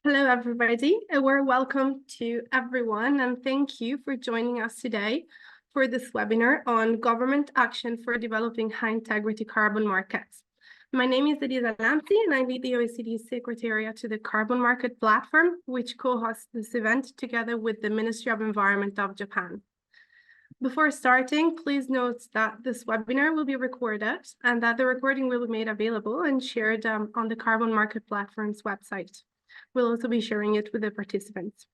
Hello, everybody. We're welcome to everyone, and thank you for joining us today for this webinar on government action for developing high-integrity carbon markets. My name is Elisa Lanzi, and I lead the OECD Secretariat to the Carbon Market Platform, which co-hosts this event together with the Ministry of Environment of Japan. Before starting, please note that this webinar will be recorded and that the recording will be made available and shared on the Carbon Market Platform's website. We'll also be sharing it with the participants.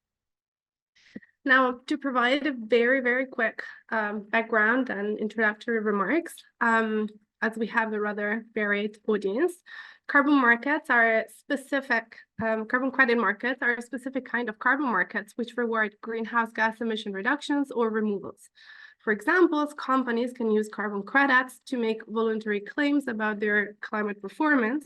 Now, to provide a very quick background and introductory remarks, as we have a rather varied audience, carbon markets are specific, carbon credit markets are a specific kind of carbon markets which reward greenhouse gas emission reductions or removals. For example, companies can use carbon credits to make voluntary claims about their climate performance.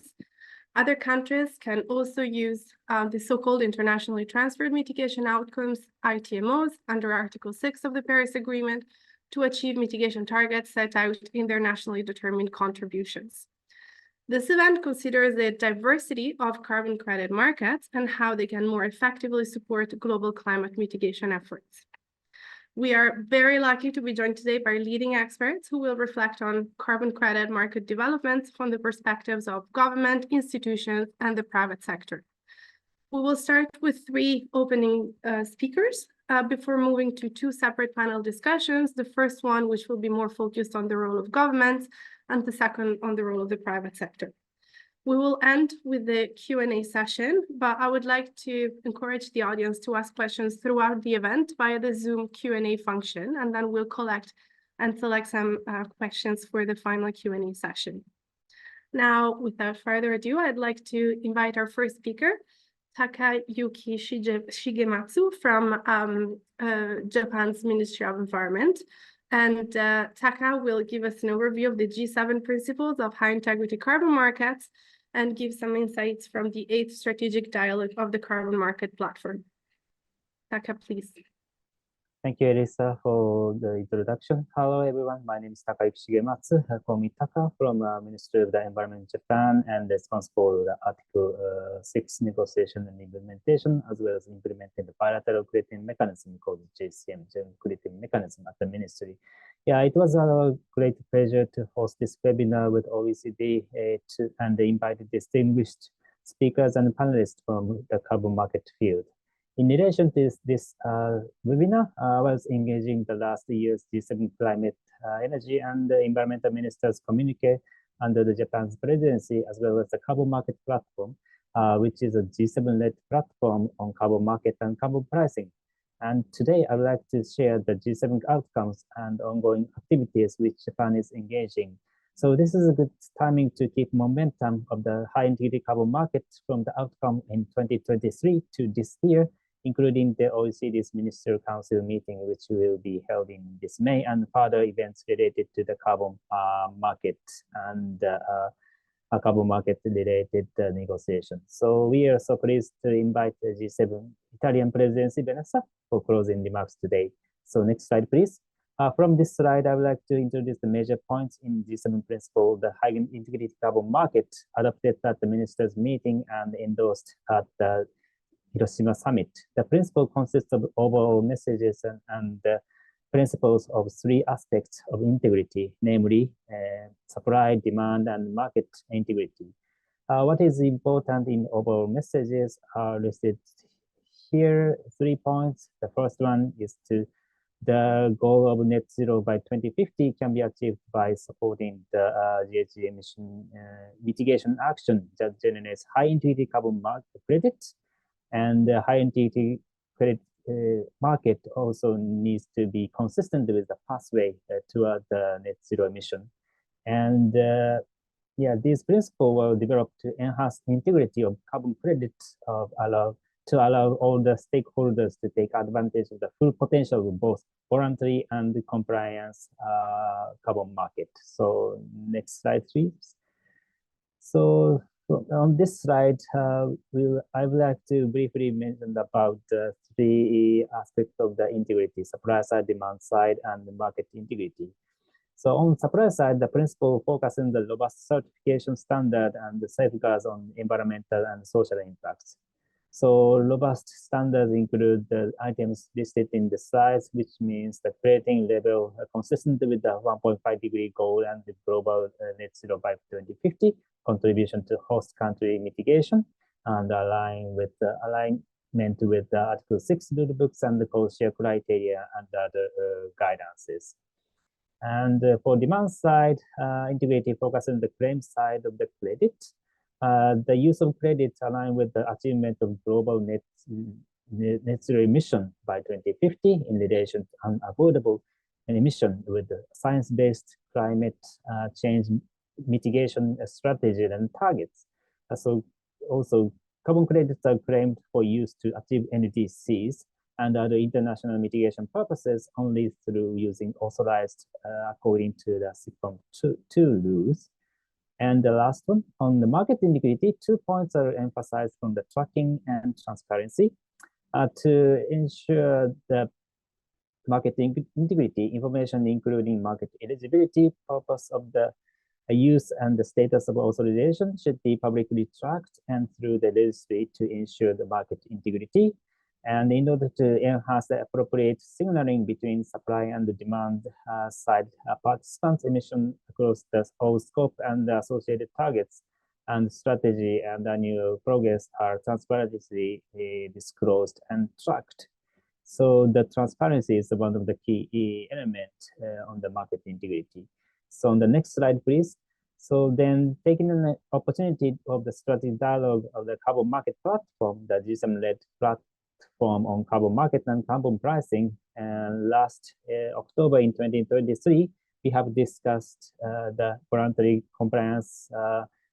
Other countries can also use the so-called internationally transferred mitigation outcomes, ITMOs, under Article 6 of the Paris Agreement to achieve mitigation targets set out in their nationally determined contributions. This event considers the diversity of carbon credit markets and how they can more effectively support global climate mitigation efforts. We are very lucky to be joined today by leading experts who will reflect on carbon credit market developments from the perspectives of government, institutions, and the private sector. We will start with three opening speakers before moving to two separate panel discussions. The first one, which will be more focused on the role of governments, and the second on the role of the private sector. We will end with the Q&A session, but I would like to encourage the audience to ask questions throughout the event via the Zoom Q&A function, and then we'll collect and select some questions for the final Q&A session. Now, without further ado, I'd like to invite our first speaker, Takayuki Shigematsu from Japan's Ministry of Environment. And Taka will give us an overview of the G7 principles of high-integrity carbon markets and give some insights from the 8th strategic dialogue of the Carbon Market Platform. Taka, please. Thank you, Elisa, for the introduction. Hello, everyone. My name is Takayuki Shigematsu. Call me Taka from Ministry of the Environment in Japan and responsible for the Article 6 negotiation and implementation, as well as implementing the bilateral crediting mechanism called JCM, Joint Crediting Mechanism at the Ministry. Yeah, it was a great pleasure to host this webinar with OECD and invited distinguished speakers and panelists from the carbon market field. In relation to this webinar, I was engaging the last year's G7 Climate, Energy and Environmental Ministers communique under the Japan's presidency, as well as the Carbon Market Platform, which is a G7-led platform on carbon market and carbon pricing. And today, I would like to share the G7 outcomes and ongoing activities which Japan is engaging. So this is a good timing to keep momentum of the high-integrity carbon market from the outcome in 2023 to this year, including the OECD's Ministerial Council meeting, which will be held in this May, and further events related to the carbon market and carbon market-related negotiations. So we are so pleased to invite the G7 Italian Presidency, Vanessa, for closing remarks today. So next slide, please. From this slide, I would like to introduce the major points in G7 principle, the high integrity carbon market, adopted at the ministers' meeting and endorsed at the Hiroshima summit. The principle consists of overall messages and principles of three aspects of integrity, namely supply, demand, and market integrity. What is important in overall messages are listed here, 3 points. The first one is the goal of net zero by 2050 can be achieved by supporting the GHG emission mitigation action that generates high integrity carbon market credits. And the high integrity credit market also needs to be consistent with the pathway toward the net zero emission. And yeah, these principles were developed to enhance integrity of carbon credits to allow all the stakeholders to take advantage of the full potential of both voluntary and compliance carbon market. So next slide, please. So on this slide, I would like to briefly mention about the three aspects of the integrity: supply side, demand side, and market integrity. So on supply side, the principle focuses on the robust certification standard and the safeguards on environmental and social impacts. So robust standards include the items listed in the slides, which means the creating level consistent with the 1.5-degree goal and the global net zero by 2050, contribution to host country mitigation, and alignment with the Article 6 rulebooks and the co-share criteria and other guidances. And for demand side, integrated focus on the claim side of the credit. The use of credits align with the achievement of global net zero emission by 2050 in relation to unavoidable emission with the science-based climate change mitigation strategy and targets. So also carbon credits are claimed for use to achieve NDCs and other international mitigation purposes only through using authorized according to the CMP 2 rules. And the last one, on the market integrity, 2 points are emphasized from the tracking and transparency. To ensure the market integrity information, including market eligibility, purpose of the use, and the status of authorization should be publicly tracked and through the registry to ensure the market integrity. And in order to enhance the appropriate signaling between supply and the demand side participants, emission across the whole scope and the associated targets and strategy and annual progress are transparently disclosed and tracked. So the transparency is one of the key elements on the market integrity. So on the next slide, please. So then taking an opportunity of the strategic dialogue of the carbon market platform, the GSM-led platform on carbon market and carbon pricing. And last October in 2023, we have discussed the voluntary compliance,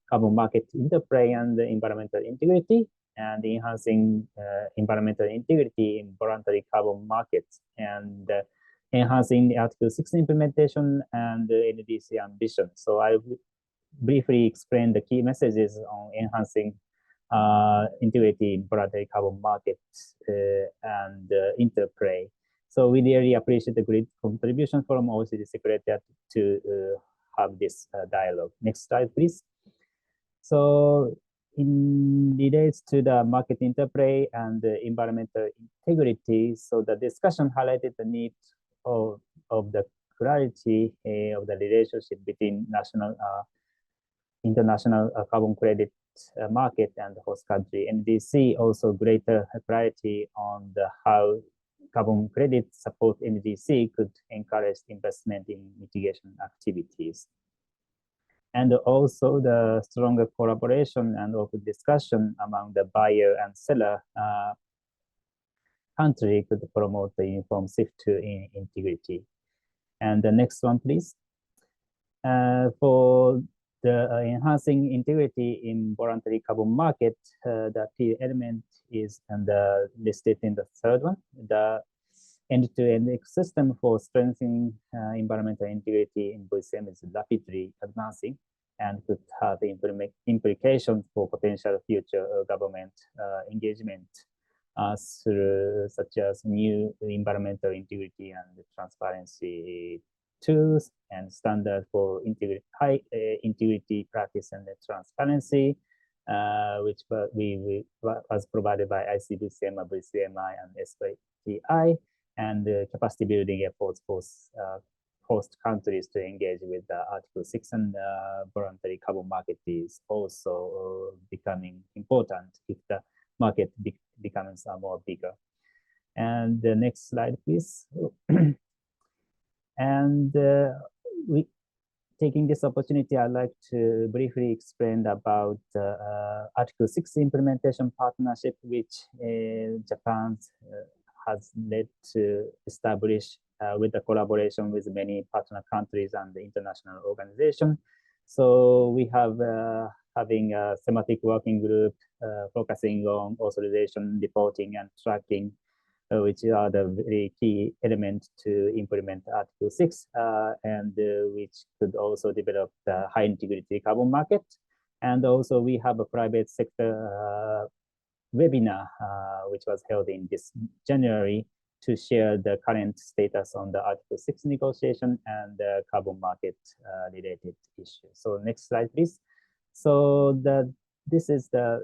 carbon market interplay, and the environmental integrity, and enhancing environmental integrity in voluntary carbon markets, and enhancing the Article 6 implementation and the NDC ambition. So I will briefly explain the key messages on enhancing integrity in voluntary carbon markets and interplay. So we really appreciate the great contribution from OECD Secretariat to have this dialogue. Next slide, please. So in relates to the market interplay and the environmental integrity, so the discussion highlighted the need of the clarity of the relationship between international carbon credit market and the host country. NDC also greater clarity on the how carbon credit support NDC could encourage investment in mitigation activities. And also the stronger collaboration and open discussion among the buyer and seller country could promote the uniform shift to integrity. And the next one, please. For the enhancing integrity in voluntary carbon market, the key element is listed in the third one, the end-to-end ecosystem for strengthening environmental integrity in VCM is rapidly advancing and could have implications for potential future government engagement through such as new environmental integrity and transparency tools and standard for high integrity practice and transparency, which was provided by ICBCM, VCMI, and SPTI, and capacity building efforts for host countries to engage with the Article 6 and voluntary carbon market is also becoming important if the market becomes more bigger. And the next slide, please. And taking this opportunity, I'd like to briefly explain about Article 6 implementation partnership, which Japan has led to establish with the collaboration with many partner countries and the international organization. So we have having a thematic working group focusing on authorization, reporting, and tracking, which are the very key elements to implement Article 6, and which could also develop the high integrity carbon market. And also we have a private sector webinar, which was held in this January to share the current status on the Article 6 negotiation and the carbon market related issues. So next slide, please. So this is the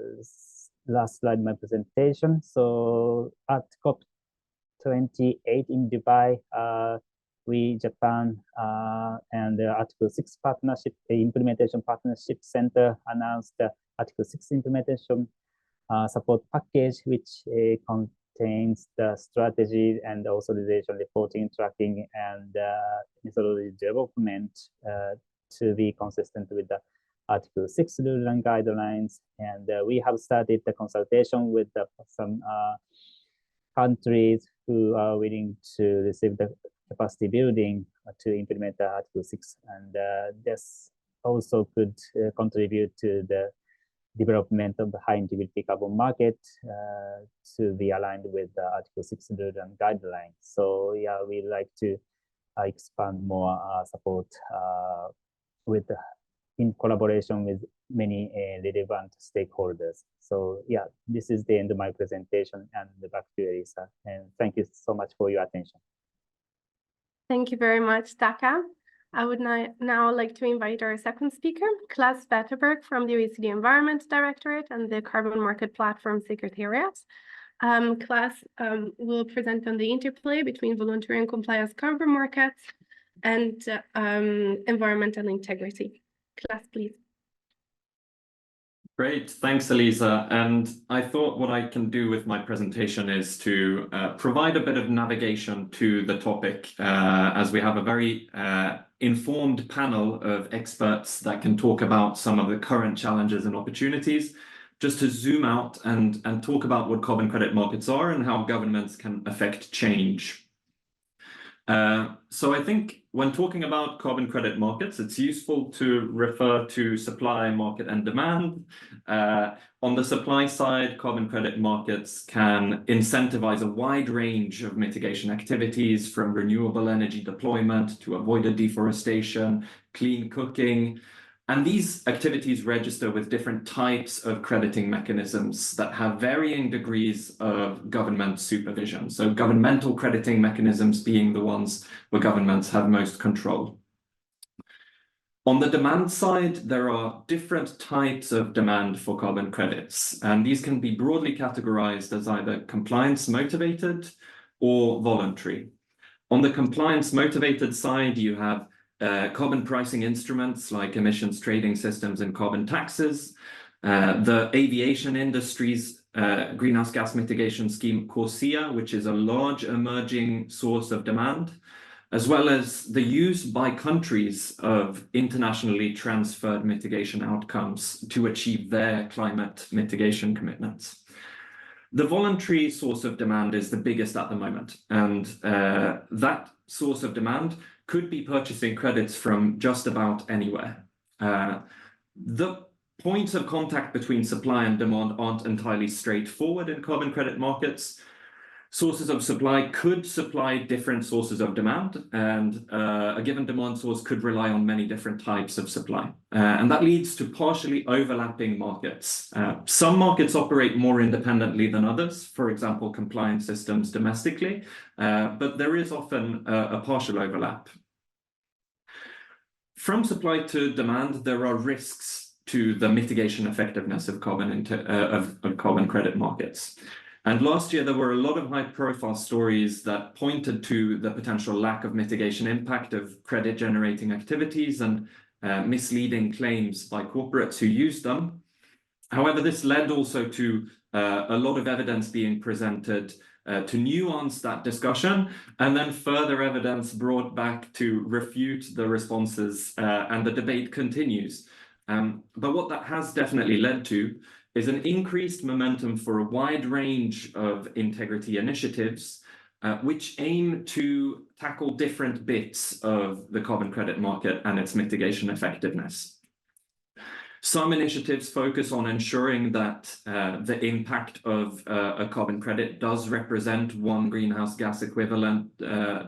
last slide, my presentation. So at COP28 in Dubai, we, Japan, and the Article 6 Partnership, the Implementation Partnership Center announced the Article 6 Implementation Support Package, which contains the strategy and authorization, reporting, tracking, and methodology development to be consistent with the Article 6 rules and guidelines. And we have started the consultation with some countries who are willing to receive the capacity building to implement the Article 6. And this also could contribute to the development of the high integrity carbon market to be aligned with the Article 6 rules and guidelines. So yeah, we'd like to expand more support with in collaboration with many relevant stakeholders. So yeah, this is the end of my presentation, and back to you, Elisa. And thank you so much for your attention. Thank you very much, Taka. I would now like to invite our second speaker, Klaas Vetterberg from the OECD Environment Directorate and the Carbon Market Platform Secretariat. Klaas will present on the interplay between voluntary and compliance carbon markets and environmental integrity. Klaas, please. Great, thanks, Elisa. And I thought what I can do with my presentation is to provide a bit of navigation to the topic, as we have a very informed panel of experts that can talk about some of the current challenges and opportunities, just to zoom out and talk about what carbon credit markets are and how governments can affect change. So I think when talking about carbon credit markets, it's useful to refer to supply, market, and demand. On the supply side, carbon credit markets can incentivize a wide range of mitigation activities, from renewable energy deployment to avoided deforestation, clean cooking. And these activities register with different types of crediting mechanisms that have varying degrees of government supervision. So governmental crediting mechanisms being the ones where governments have most control. On the demand side, there are different types of demand for carbon credits, and these can be broadly categorized as either compliance motivated or voluntary. On the compliance motivated side, you have carbon pricing instruments like emissions trading systems and carbon taxes, the aviation industry's greenhouse gas mitigation scheme, CORSIA, which is a large emerging source of demand, as well as the use by countries of internationally transferred mitigation outcomes to achieve their climate mitigation commitments. The voluntary source of demand is the biggest at the moment, and that source of demand could be purchasing credits from just about anywhere. The points of contact between supply and demand aren't entirely straightforward in carbon credit markets. Sources of supply could supply different sources of demand, and a given demand source could rely on many different types of supply. And that leads to partially overlapping markets. Some markets operate more independently than others, for example, compliance systems domestically, but there is often a partial overlap. From supply to demand, there are risks to the mitigation effectiveness of carbon credit markets. And last year, there were a lot of high-profile stories that pointed to the potential lack of mitigation impact of credit-generating activities and misleading claims by corporates who use them. However, this led also to a lot of evidence being presented to nuance that discussion, and then further evidence brought back to refute the responses, and the debate continues. But what that has definitely led to is an increased momentum for a wide range of integrity initiatives, which aim to tackle different bits of the carbon credit market and its mitigation effectiveness. Some initiatives focus on ensuring that the impact of a carbon credit does represent 1 greenhouse gas equivalent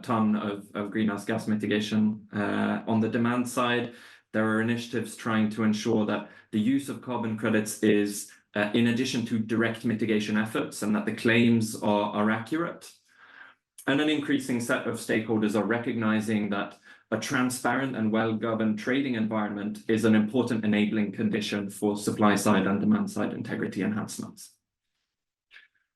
ton of greenhouse gas mitigation. On the demand side, there are initiatives trying to ensure that the use of carbon credits is in addition to direct mitigation efforts, and that the claims are accurate. And an increasing set of stakeholders are recognizing that a transparent and well-governed trading environment is an important enabling condition for supply-side and demand-side integrity enhancements.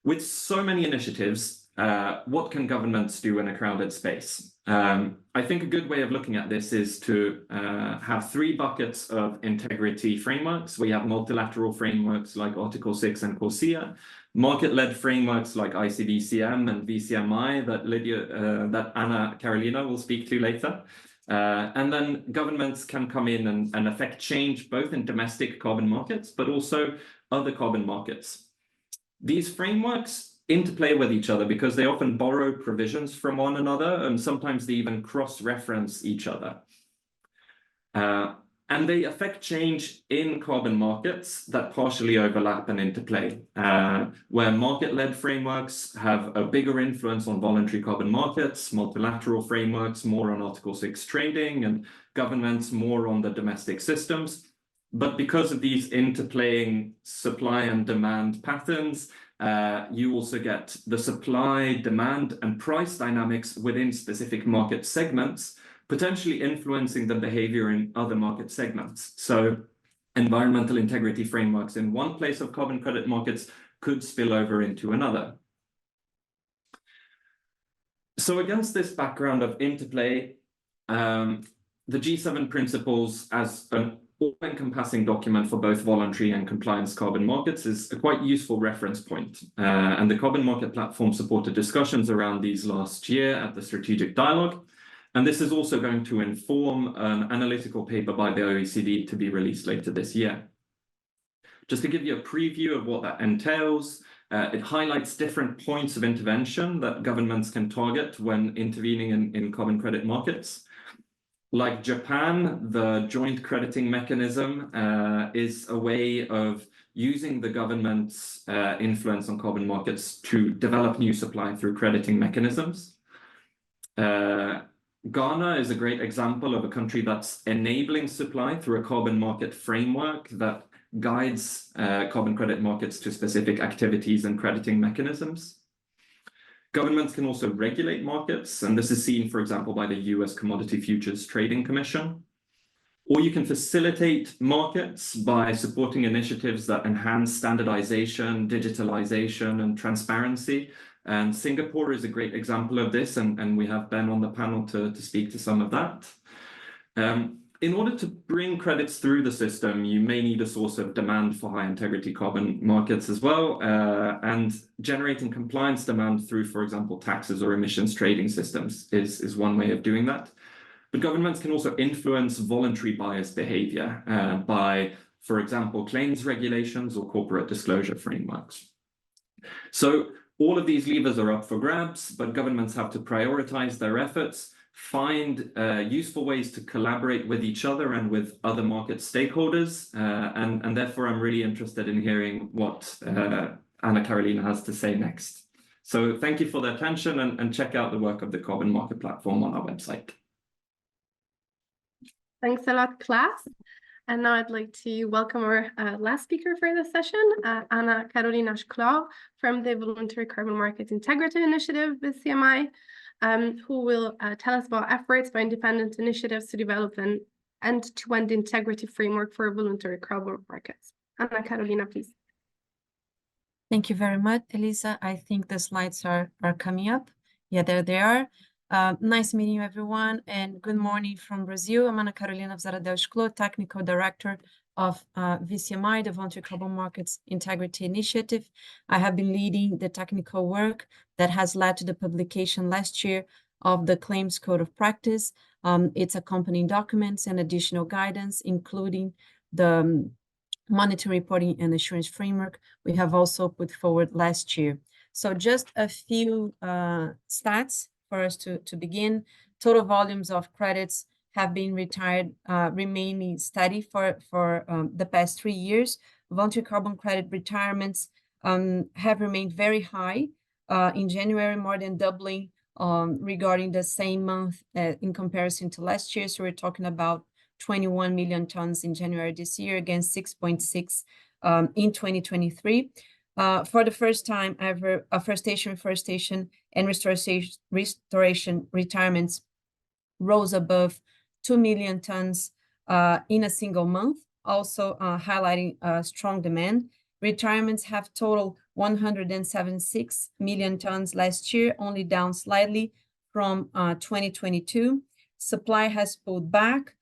With so many initiatives, what can governments do in a crowded space? I think a good way of looking at this is to have three buckets of integrity frameworks. We have multilateral frameworks like Article 6 and CORSIA, market-led frameworks like ICBCM and VCMI that Anna Carolina will speak to later. And then governments can come in and affect change both in domestic carbon markets, but also other carbon markets. These frameworks interplay with each other because they often borrow provisions from one another, and sometimes they even cross-reference each other. And they affect change in carbon markets that partially overlap and interplay, where market-led frameworks have a bigger influence on voluntary carbon markets, multilateral frameworks more on Article 6 trading, and governments more on the domestic systems. But because of these interplaying supply and demand patterns, you also get the supply, demand, and price dynamics within specific market segments, potentially influencing the behavior in other market segments. So environmental integrity frameworks in one place of carbon credit markets could spill over into another. So against this background of interplay, the G7 principles as an all-encompassing document for both voluntary and compliance carbon markets is a quite useful reference point. And the Carbon Market Platform supported discussions around these last year at the Strategic Dialogue. And this is also going to inform an analytical paper by the OECD to be released later this year. Just to give you a preview of what that entails, it highlights different points of intervention that governments can target when intervening in carbon credit markets. Like Japan, the joint crediting mechanism is a way of using the government's influence on carbon markets to develop new supply through crediting mechanisms. Ghana is a great example of a country that's enabling supply through a carbon market framework that guides carbon credit markets to specific activities and crediting mechanisms. Governments can also regulate markets, and this is seen, for example, by the US Commodity Futures Trading Commission. Or you can facilitate markets by supporting initiatives that enhance standardization, digitalization, and transparency. And Singapore is a great example of this, and we have Ben on the panel to speak to some of that. In order to bring credits through the system, you may need a source of demand for high integrity carbon markets as well, and generating compliance demand through, for example, taxes or emissions trading systems is one way of doing that. But governments can also influence voluntary bias behavior by, for example, claims regulations or corporate disclosure frameworks. So all of these levers are up for grabs, but governments have to prioritize their efforts, find useful ways to collaborate with each other and with other market stakeholders. And therefore, I'm really interested in hearing what Anna Carolina has to say next. So thank you for the attention, and check out the work of the Carbon Market Platform on our website. Thanks a lot, class. And now I'd like to welcome our last speaker for the session, Anna Carolina from the Voluntary Carbon Market Integrity Initiative with CMI, who will tell us about efforts by independent initiatives to develop an end-to-end integrity framework for voluntary carbon markets. Anna Carolina, please. Thank you very much, Elisa. I think the slides are coming up. Yeah, there they are. Nice meeting you, everyone, and good morning from Brazil. I'm Ana Carolina Zaradel, Technical Director of VCMI, the Voluntary Carbon Markets Integrity Initiative. I have been leading the technical work that has led to the publication last year of the Claims Code of Practice, its accompanying documents and additional guidance, including the monitoring, reporting, and assurance framework we have also put forward last year. So just a few stats for us to begin. Total volumes of credits have been retired, remaining steady for the past 3 years. Voluntary carbon credit retirements have remained very high. In January, more than doubling regarding the same month in comparison to last year. So we're talking about 21 million tons in January this year against 6.6 in 2023. For the first time ever, afforestation and restoration retirements rose above 2 million tons in a single month, also highlighting strong demand. Retirements have totaled 176 million tons last year, only down slightly from 2022. Supply has pulled back.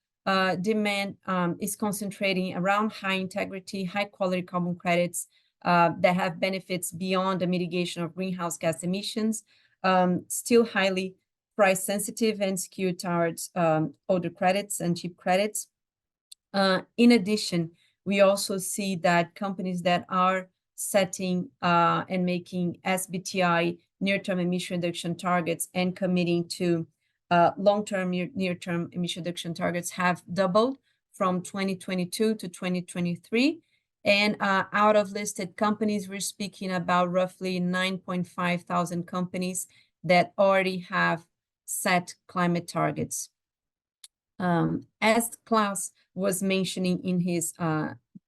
Demand is concentrating around high integrity, high quality carbon credits that have benefits beyond the mitigation of greenhouse gas emissions, still highly price sensitive and skewed towards older credits and cheap credits. In addition, we also see that companies that are setting and making SBTi near-term emission reduction targets and committing to long-term near-term emission reduction targets have doubled from 2022 to 2023. And out of listed companies, we're speaking about roughly 9.5 thousand companies that already have set climate targets. As Klaus was mentioning in his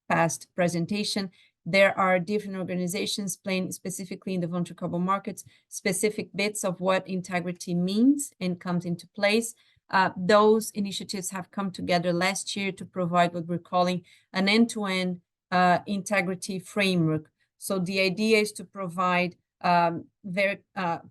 past presentation, there are different organizations playing specifically in the voluntary carbon markets, specific bits of what integrity means and comes into place. Those initiatives have come together last year to provide what we're calling an end-to-end integrity framework. So the idea is to provide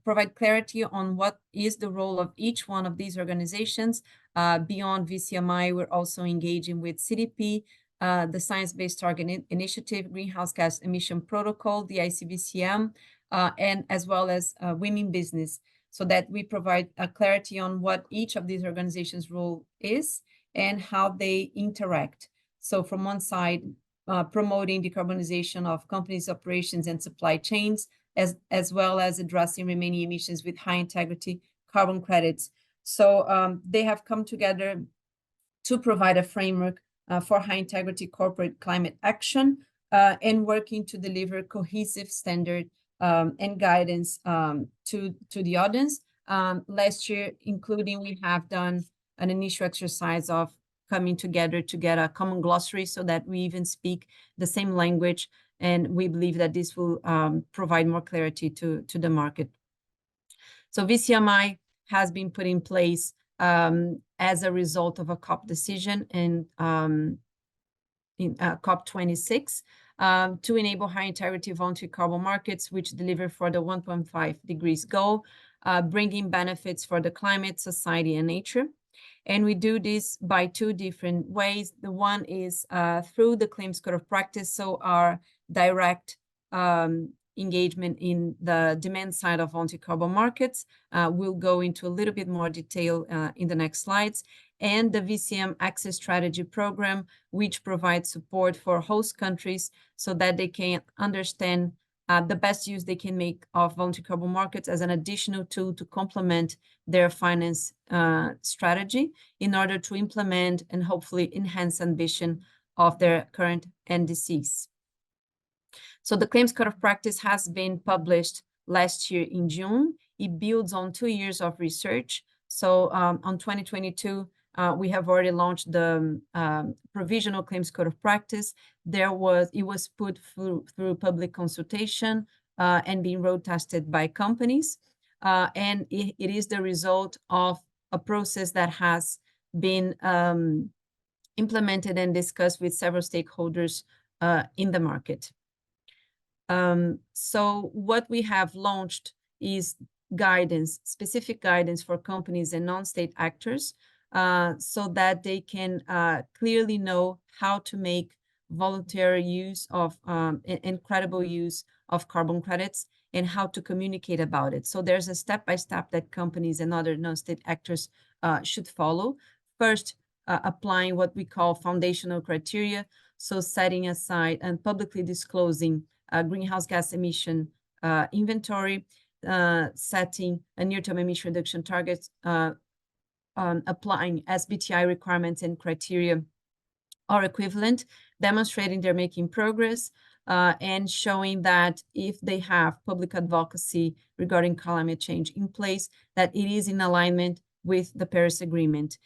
provide clarity on what is the role of each one of these organizations. Beyond VCMI, we're also engaging with CDP, the Science Based Target Initiative, Greenhouse Gas Emission Protocol, the ICBCM, and as well as Women Business, so that we provide a clarity on what each of these organizations' role is and how they interact. So from one side, promoting decarbonization of companies' operations and supply chains, as well as addressing remaining emissions with high integrity carbon credits. So they have come together to provide a framework for high integrity corporate climate action and working to deliver cohesive standard and guidance to the audience. Last year, including, we have done an initial exercise of coming together to get a common glossary so that we even speak the same language, and we believe that this will provide more clarity to the market. So VCMI has been put in place as a result of a COP decision in COP26 to enable high integrity voluntary carbon markets, which deliver for the 1.5 degrees goal, bringing benefits for the climate, society, and nature. And we do this by two different ways. The one is through the Claims Code of Practice, so our direct engagement in the demand side of voluntary carbon markets. We'll go into a little bit more detail in the next slides. And the VCM Access Strategy Program, which provides support for host countries so that they can understand the best use they can make of voluntary carbon markets as an additional tool to complement their finance strategy in order to implement and hopefully enhance ambition of their current NDCs. So the Claims Code of Practice has been published last year in June. It builds on 2 years of research. So on 2022, we have already launched the provisional Claims Code of Practice. It was put through public consultation and being road tested by companies. And it is the result of a process that has been implemented and discussed with several stakeholders in the market. So what we have launched is guidance, specific guidance for companies and non-state actors, so that they can clearly know how to make voluntary use of and credible use of carbon credits and how to communicate about it. So there's a step-by-step that companies and other non-state actors should follow. First, applying what we call foundational criteria, so setting aside and publicly disclosing greenhouse gas emission inventory, setting a near-term emission reduction targets, applying SBTi requirements and criteria or equivalent, demonstrating they're making progress, and showing that if they have public advocacy regarding climate change in place, that it is in alignment with the Paris Agreement.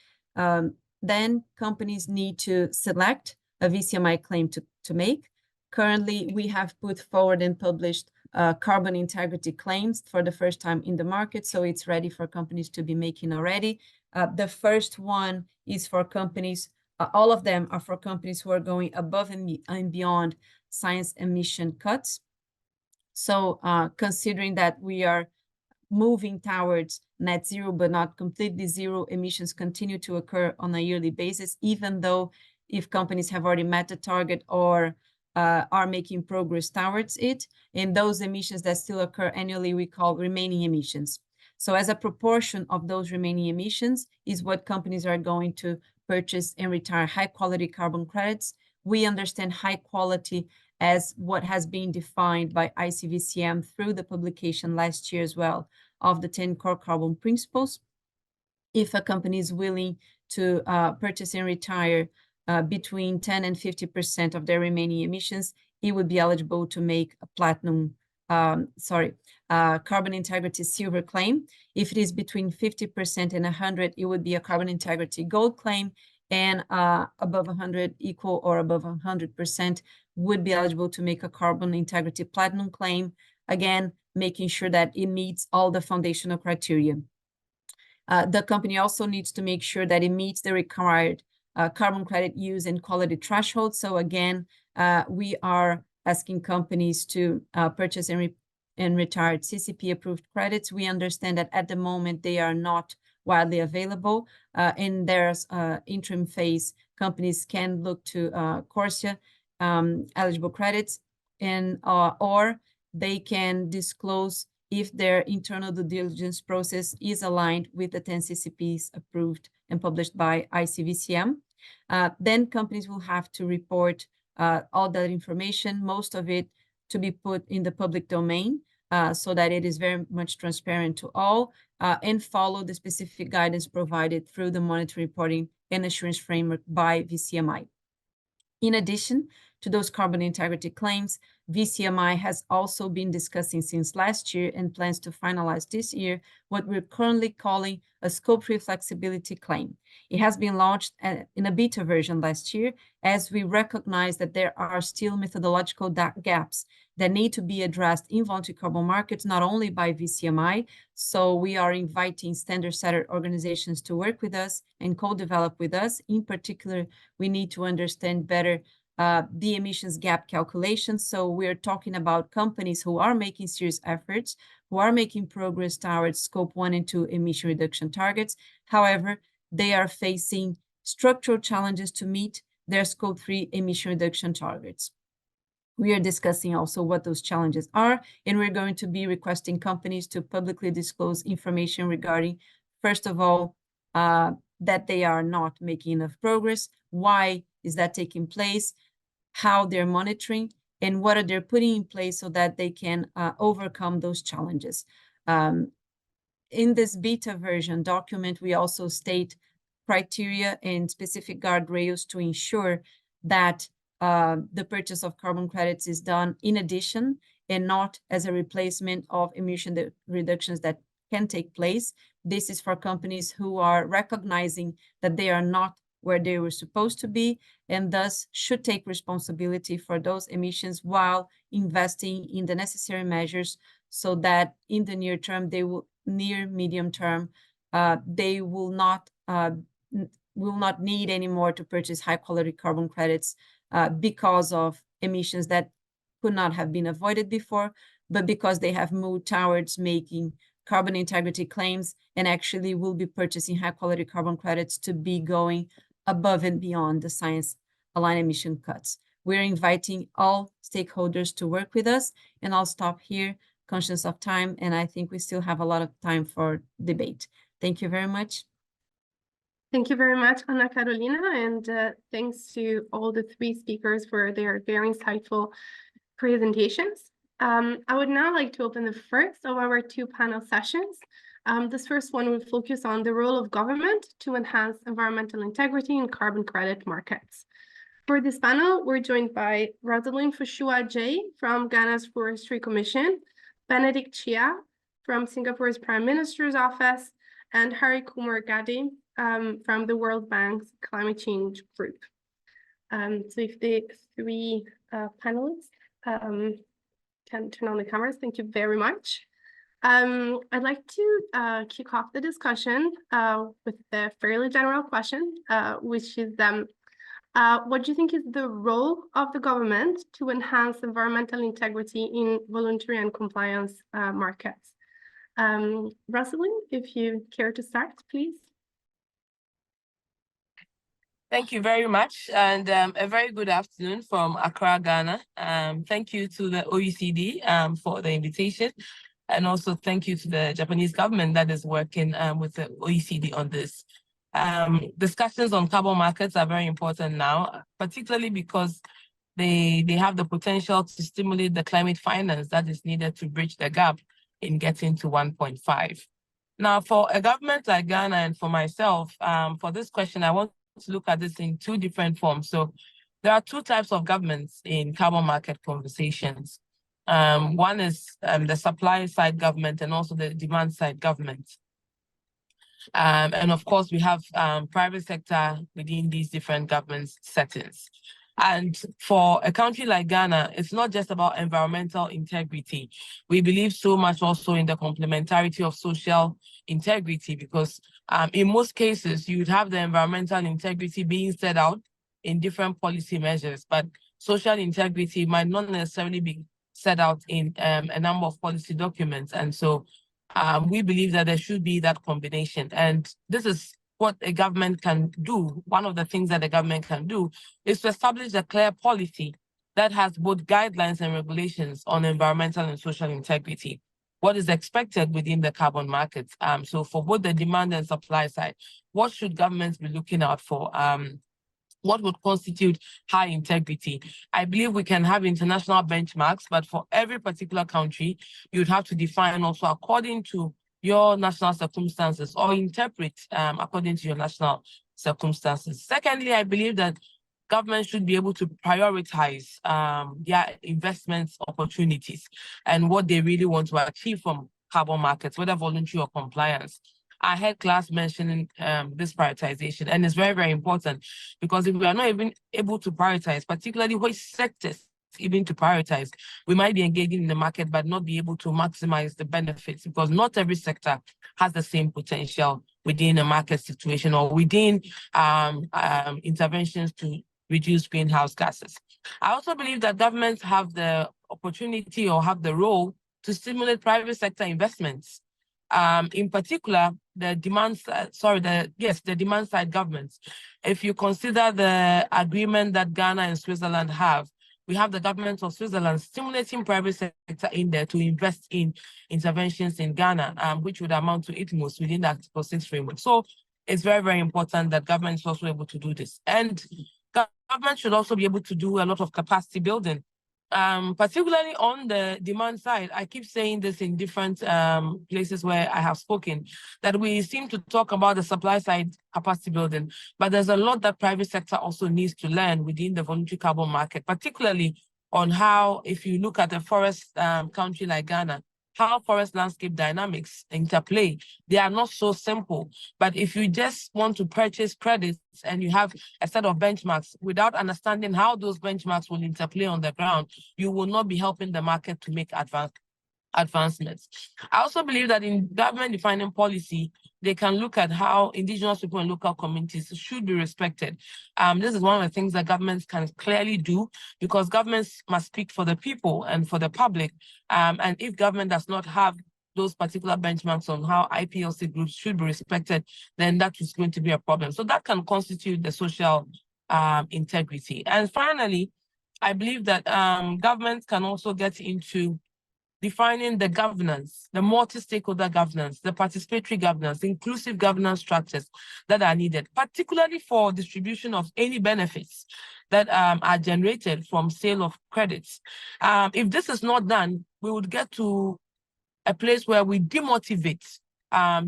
Then companies need to select a VCMI claim to make. Currently, we have put forward and published carbon integrity claims for the first time in the market, so it's ready for companies to be making already. The first one is for companies, all of them are for companies who are going above and beyond science emission cuts. So considering that we are moving towards net zero, but not completely zero, emissions continue to occur on a yearly basis, even though if companies have already met the target or are making progress towards it. And those emissions that still occur annually, we call remaining emissions. So as a proportion of those remaining emissions is what companies are going to purchase and retire high quality carbon credits. We understand high quality as what has been defined by ICVCM through the publication last year as well of the 10 core carbon principles. If a company is willing to purchase and retire between 10 and 50% of their remaining emissions, it would be eligible to make a carbon integrity silver claim. If it is between 50% and 100, it would be a carbon integrity gold claim, and above 100, equal or above 100%, would be eligible to make a carbon integrity platinum claim, again, making sure that it meets all the foundational criteria. The company also needs to make sure that it meets the required carbon credit use and quality threshold. So again, we are asking companies to purchase and retire CCP-approved credits. We understand that at the moment they are not widely available. In their interim phase, companies can look to CORSIA eligible credits, and or they can disclose if their internal due diligence process is aligned with the 10 CCPs approved and published by ICVCM. Then companies will have to report all that information, most of it to be put in the public domain, so that it is very much transparent to all, and follow the specific guidance provided through the monitoring, reporting, and assurance framework by VCMI. In addition to those carbon integrity claims, VCMI has also been discussing since last year and plans to finalize this year what we're currently calling a scope 3 flexibility claim. It has been launched in a beta version last year, as we recognize that there are still methodological gaps that need to be addressed in voluntary carbon markets, not only by VCMI. So we are inviting standard setter organizations to work with us and co-develop with us. In particular, we need to understand better the emissions gap calculation. So we're talking about companies who are making serious efforts, who are making progress towards scope 1 and 2 emission reduction targets. However, they are facing structural challenges to meet their scope 3 emission reduction targets. We are discussing also what those challenges are, and we're going to be requesting companies to publicly disclose information regarding, first of all, that they are not making enough progress, why is that taking place, how they're monitoring, and what are they putting in place so that they can overcome those challenges. In this beta version document, we also state criteria and specific guardrails to ensure that the purchase of carbon credits is done in addition and not as a replacement of emission reductions that can take place. This is for companies who are recognizing that they are not where they were supposed to be, and thus should take responsibility for those emissions while investing in the necessary measures so that in the near term, medium term, they will not need anymore to purchase high quality carbon credits because of emissions that could not have been avoided before, but because they have moved towards making carbon integrity claims and actually will be purchasing high quality carbon credits to be going above and beyond the science-aligned emission cuts. We're inviting all stakeholders to work with us, and I'll stop here, conscious of time, and I think we still have a lot of time for debate. Thank you very much. Thank you very much, Ana Carolina, and thanks to all the three speakers for their very insightful presentations. I would now like to open the first of our two panel sessions. This first one will focus on the role of government to enhance environmental integrity in carbon credit markets. For this panel, we're joined by Rosalind Fushua Jay from Ghana's Forestry Commission, Benedict Chia from Singapore's Prime Minister's Office, and Hari Kumar Gadi from the World Bank's Climate Change Group. So if the three panelists can turn on the cameras, thank you very much. I'd like to kick off the discussion with a fairly general question, which is What do you think is the role of the government to enhance environmental integrity in voluntary and compliance markets? Rosalind, if you care to start, please. Thank you very much, and a very good afternoon from Accra, Ghana. Thank you to the OECD for the invitation, and also thank you to the Japanese government that is working with the OECD on this. Discussions on carbon markets are very important now, particularly because they have the potential to stimulate the climate finance that is needed to bridge the gap in getting to 1.5. Now, for a government like Ghana and for myself, for this question, I want to look at this in two different forms. So there are two types of governments in carbon market conversations. One is the supply side government and also the demand side government. And of course, we have private sector within these different government settings. And for a country like Ghana, it's not just about environmental integrity. We believe so much also in the complementarity of social integrity, because in most cases, you would have the environmental integrity being set out in different policy measures, but social integrity might not necessarily be set out in a number of policy documents. And so we believe that there should be that combination. And this is what a government can do. One of the things that the government can do is to establish a clear policy that has both guidelines and regulations on environmental and social integrity. What is expected within the carbon markets? So for both the demand and supply side, what should governments be looking out for? What would constitute high integrity? I believe we can have international benchmarks, but for every particular country, you'd have to define also according to your national circumstances or interpret according to your national circumstances. Secondly, I believe that governments should be able to prioritize their investment opportunities and what they really want to achieve from carbon markets, whether voluntary or compliance. I heard class mentioning this prioritization, and it's very, very important, because if we are not even able to prioritize, particularly which sectors even to prioritize, we might be engaging in the market but not be able to maximize the benefits, because not every sector has the same potential within a market situation or within interventions to reduce greenhouse gases. I also believe that governments have the opportunity or have the role to stimulate private sector investments. In particular, the demand side governments. If you consider the agreement that Ghana and Switzerland have, we have the government of Switzerland stimulating private sector in there to invest in interventions in Ghana, which would amount to ITMOS within the Article 6 framework. So it's very, very important that government is also able to do this. And government should also be able to do a lot of capacity building. Particularly on the demand side, I keep saying this in different places where I have spoken, that we seem to talk about the supply side capacity building, but there's a lot that private sector also needs to learn within the voluntary carbon market, particularly on how, if you look at a forest country like Ghana, how forest landscape dynamics interplay. They are not so simple, but if you just want to purchase credits and you have a set of benchmarks without understanding how those benchmarks will interplay on the ground, you will not be helping the market to make advancements. I also believe that in government defining policy, they can look at how indigenous people and local communities should be respected. This is one of the things that governments can clearly do, because governments must speak for the people and for the public. And if government does not have those particular benchmarks on how IPLC groups should be respected, then that is going to be a problem. So that can constitute the social integrity. And finally, I believe that governments can also get into defining the governance, the multi-stakeholder governance, the participatory governance, inclusive governance structures that are needed, particularly for distribution of any benefits that are generated from sale of credits. If this is not done, we would get to a place where we demotivate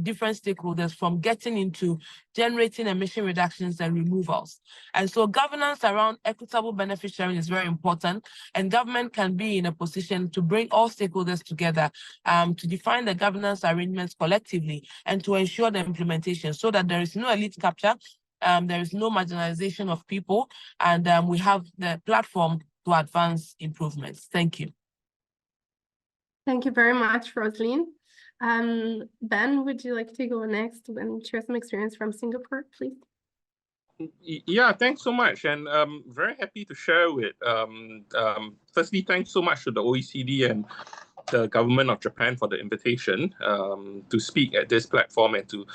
different stakeholders from getting into generating emission reductions and removals. And so governance around equitable benefit sharing is very important, and government can be in a position to bring all stakeholders together to define the governance arrangements collectively and to ensure the implementation so that there is no elite capture, there is no marginalization of people, and we have the platform to advance improvements. Thank you. Thank you very much, Rosalind. Ben, would you like to go next and share some experience from Singapore, please? Yeah, thanks so much, and very happy to share with. Firstly, thanks so much to the OECD and the government of Japan for the invitation to speak at this platform and to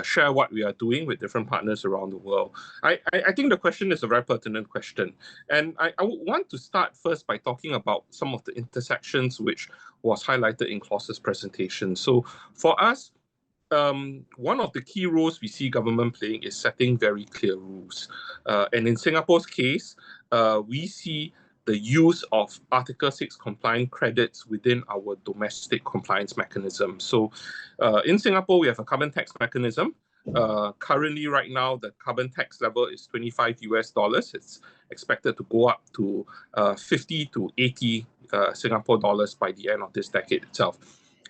share what we are doing with different partners around the world. I think the question is a very pertinent question, and I want to start first by talking about some of the intersections which was highlighted in Klaus's presentation. So for us, one of the key roles we see government playing is setting very clear rules. And in Singapore's case, we see the use of Article 6 compliant credits within our domestic compliance mechanism. So in Singapore, we have a carbon tax mechanism. Currently, right now, the carbon tax level is $25. It's expected to go up to 50 to 80 Singapore dollars by the end of this decade itself.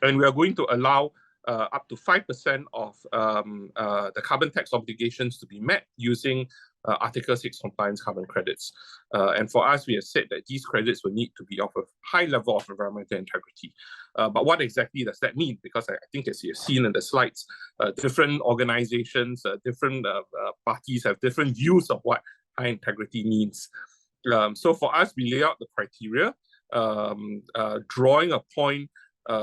And we are going to allow up to 5% of the carbon tax obligations to be met using Article 6 compliance carbon credits. And for us, we have said that these credits will need to be of a high level of environmental integrity. But what exactly does that mean? Because I think as you've seen in the slides, different organizations, different parties have different views of what high integrity means. So for us, we lay out the criteria, drawing upon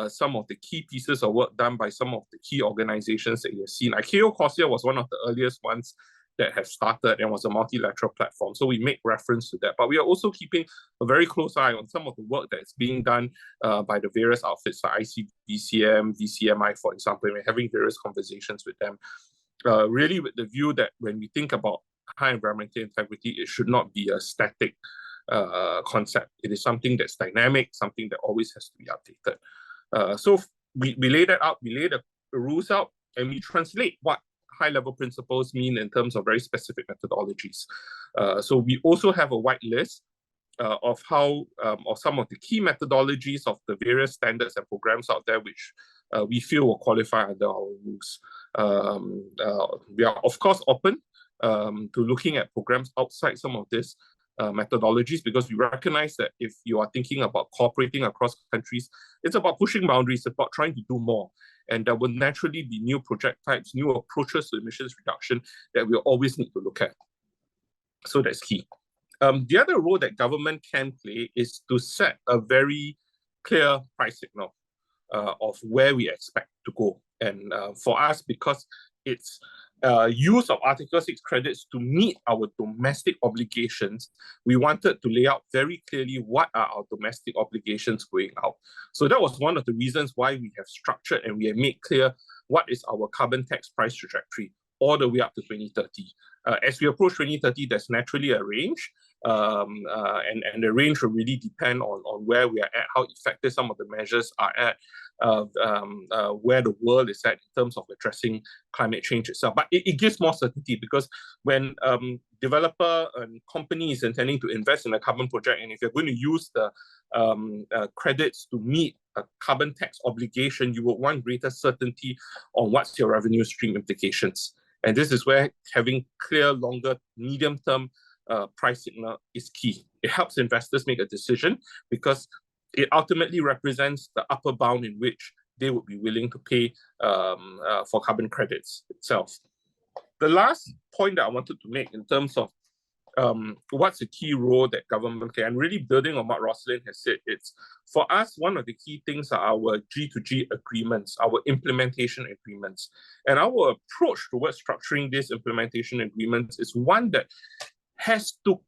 some of the key pieces of work done by some of the key organizations that you've seen. ICAO COSIA was one of the earliest ones that have started and was a multilateral platform. So we make reference to that. But we are also keeping a very close eye on some of the work that's being done by the various outfits like ICDCM, VCMI, for example. We're having various conversations with them, really with the view that when we think about high environmental integrity, it should not be a static concept. It is something that's dynamic, something that always has to be updated. So we lay that out, we lay the rules out, and we translate what high-level principles mean in terms of very specific methodologies. So we also have a white list of how, of some of the key methodologies of the various standards and programs out there, which we feel will qualify under our rules. We are, of course, open to looking at programs outside some of this methodologies, because we recognize that if you are thinking about cooperating across countries, it's about pushing boundaries, it's about trying to do more. And there will naturally be new project types, new approaches to emissions reduction that we'll always need to look at. So that's key. The other role that government can play is to set a very clear price signal of where we expect to go. And for us, because it's use of Article 6 credits to meet our domestic obligations, we wanted to lay out very clearly what are our domestic obligations going out. So that was one of the reasons why we have structured and we have made clear what is our carbon tax price trajectory all the way up to 2030. As we approach 2030, there's naturally a range, and the range will really depend on where we are at, how effective some of the measures are at, where the world is at in terms of addressing climate change itself. But it gives more certainty, because when developer and company is intending to invest in a carbon project, and if you're going to use the credits to meet a carbon tax obligation, you would want greater certainty on what's your revenue stream implications. And this is where having clear, longer, medium-term price signal is key. It helps investors make a decision because it ultimately represents the upper bound in which they would be willing to pay for carbon credits itself. The last point that I wanted to make in terms of what's the key role that government can, and really building on what Rosalind has said, it's for us, one of the key things are our G2G agreements, our implementation agreements. And our approach towards structuring these implementation agreements is one that has to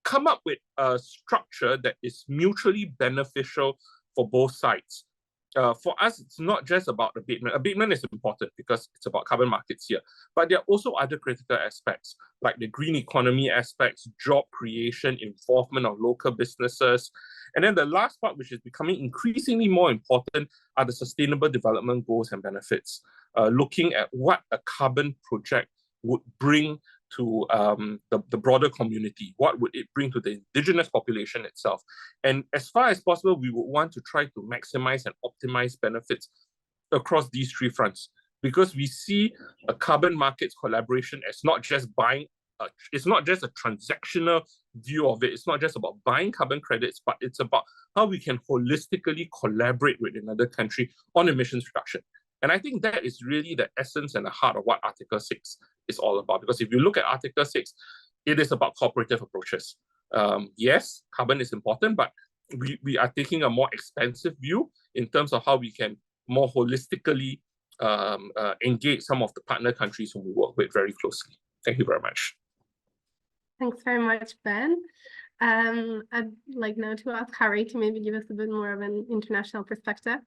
come up with a structure that is mutually beneficial for both sides. For us, it's not just about abatement. Abatement is important because it's about carbon markets here, but there are also other critical aspects like the green economy aspects, job creation, involvement of local businesses. And then the last part, which is becoming increasingly more important, are the sustainable development goals and benefits, looking at what a carbon project would bring to the broader community. What would it bring to the indigenous population itself? And as far as possible, we would want to try to maximize and optimize benefits across these three fronts, because we see a carbon markets collaboration as not just buying, it's not just a transactional view of it. It's not just about buying carbon credits, but it's about how we can holistically collaborate with another country on emissions reduction. And I think that is really the essence and the heart of what Article 6 is all about. Because if you look at Article 6, it is about cooperative approaches. Yes, carbon is important, but we are taking a more expansive view in terms of how we can more holistically engage some of the partner countries whom we work with very closely. Thank you very much. Thanks very much, Ben. I'd like now to ask Harry to maybe give us a bit more of an international perspective.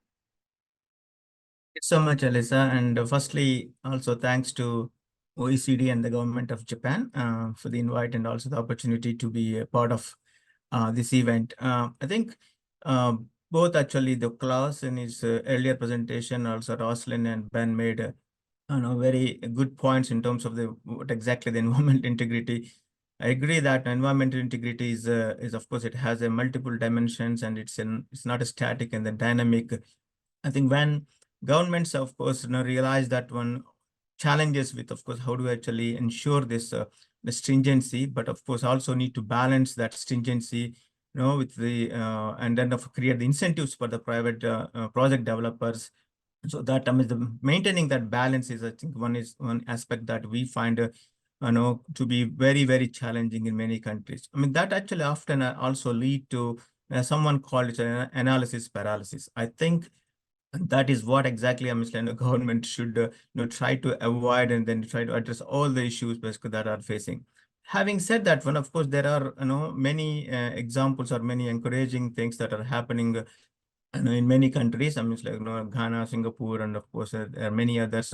Thanks so much, Alyssa. And firstly, also thanks to OECD and the government of Japan for the invite and also the opportunity to be a part of this event. I think both actually the Klaus in his earlier presentation, also Roslyn and Ben made very good points in terms of what exactly the environmental integrity. I agree that environmental integrity is of course it has a multiple dimensions, and it's not a static and the dynamic. I think when governments of course realize that one challenges with of course how do we actually ensure this the stringency, but of course also need to balance that stringency with the and then create the incentives for the private project developers. So that maintaining that balance is, I think, one aspect that we find to be very, very challenging in many countries. I mean, that actually often also lead to someone called it analysis paralysis. I think that is what exactly the government should try to avoid, and then try to address all the issues basically that are facing. Having said that, one of course there are many examples or many encouraging things that are happening in many countries. I mean, like Ghana, Singapore, and of course there are many others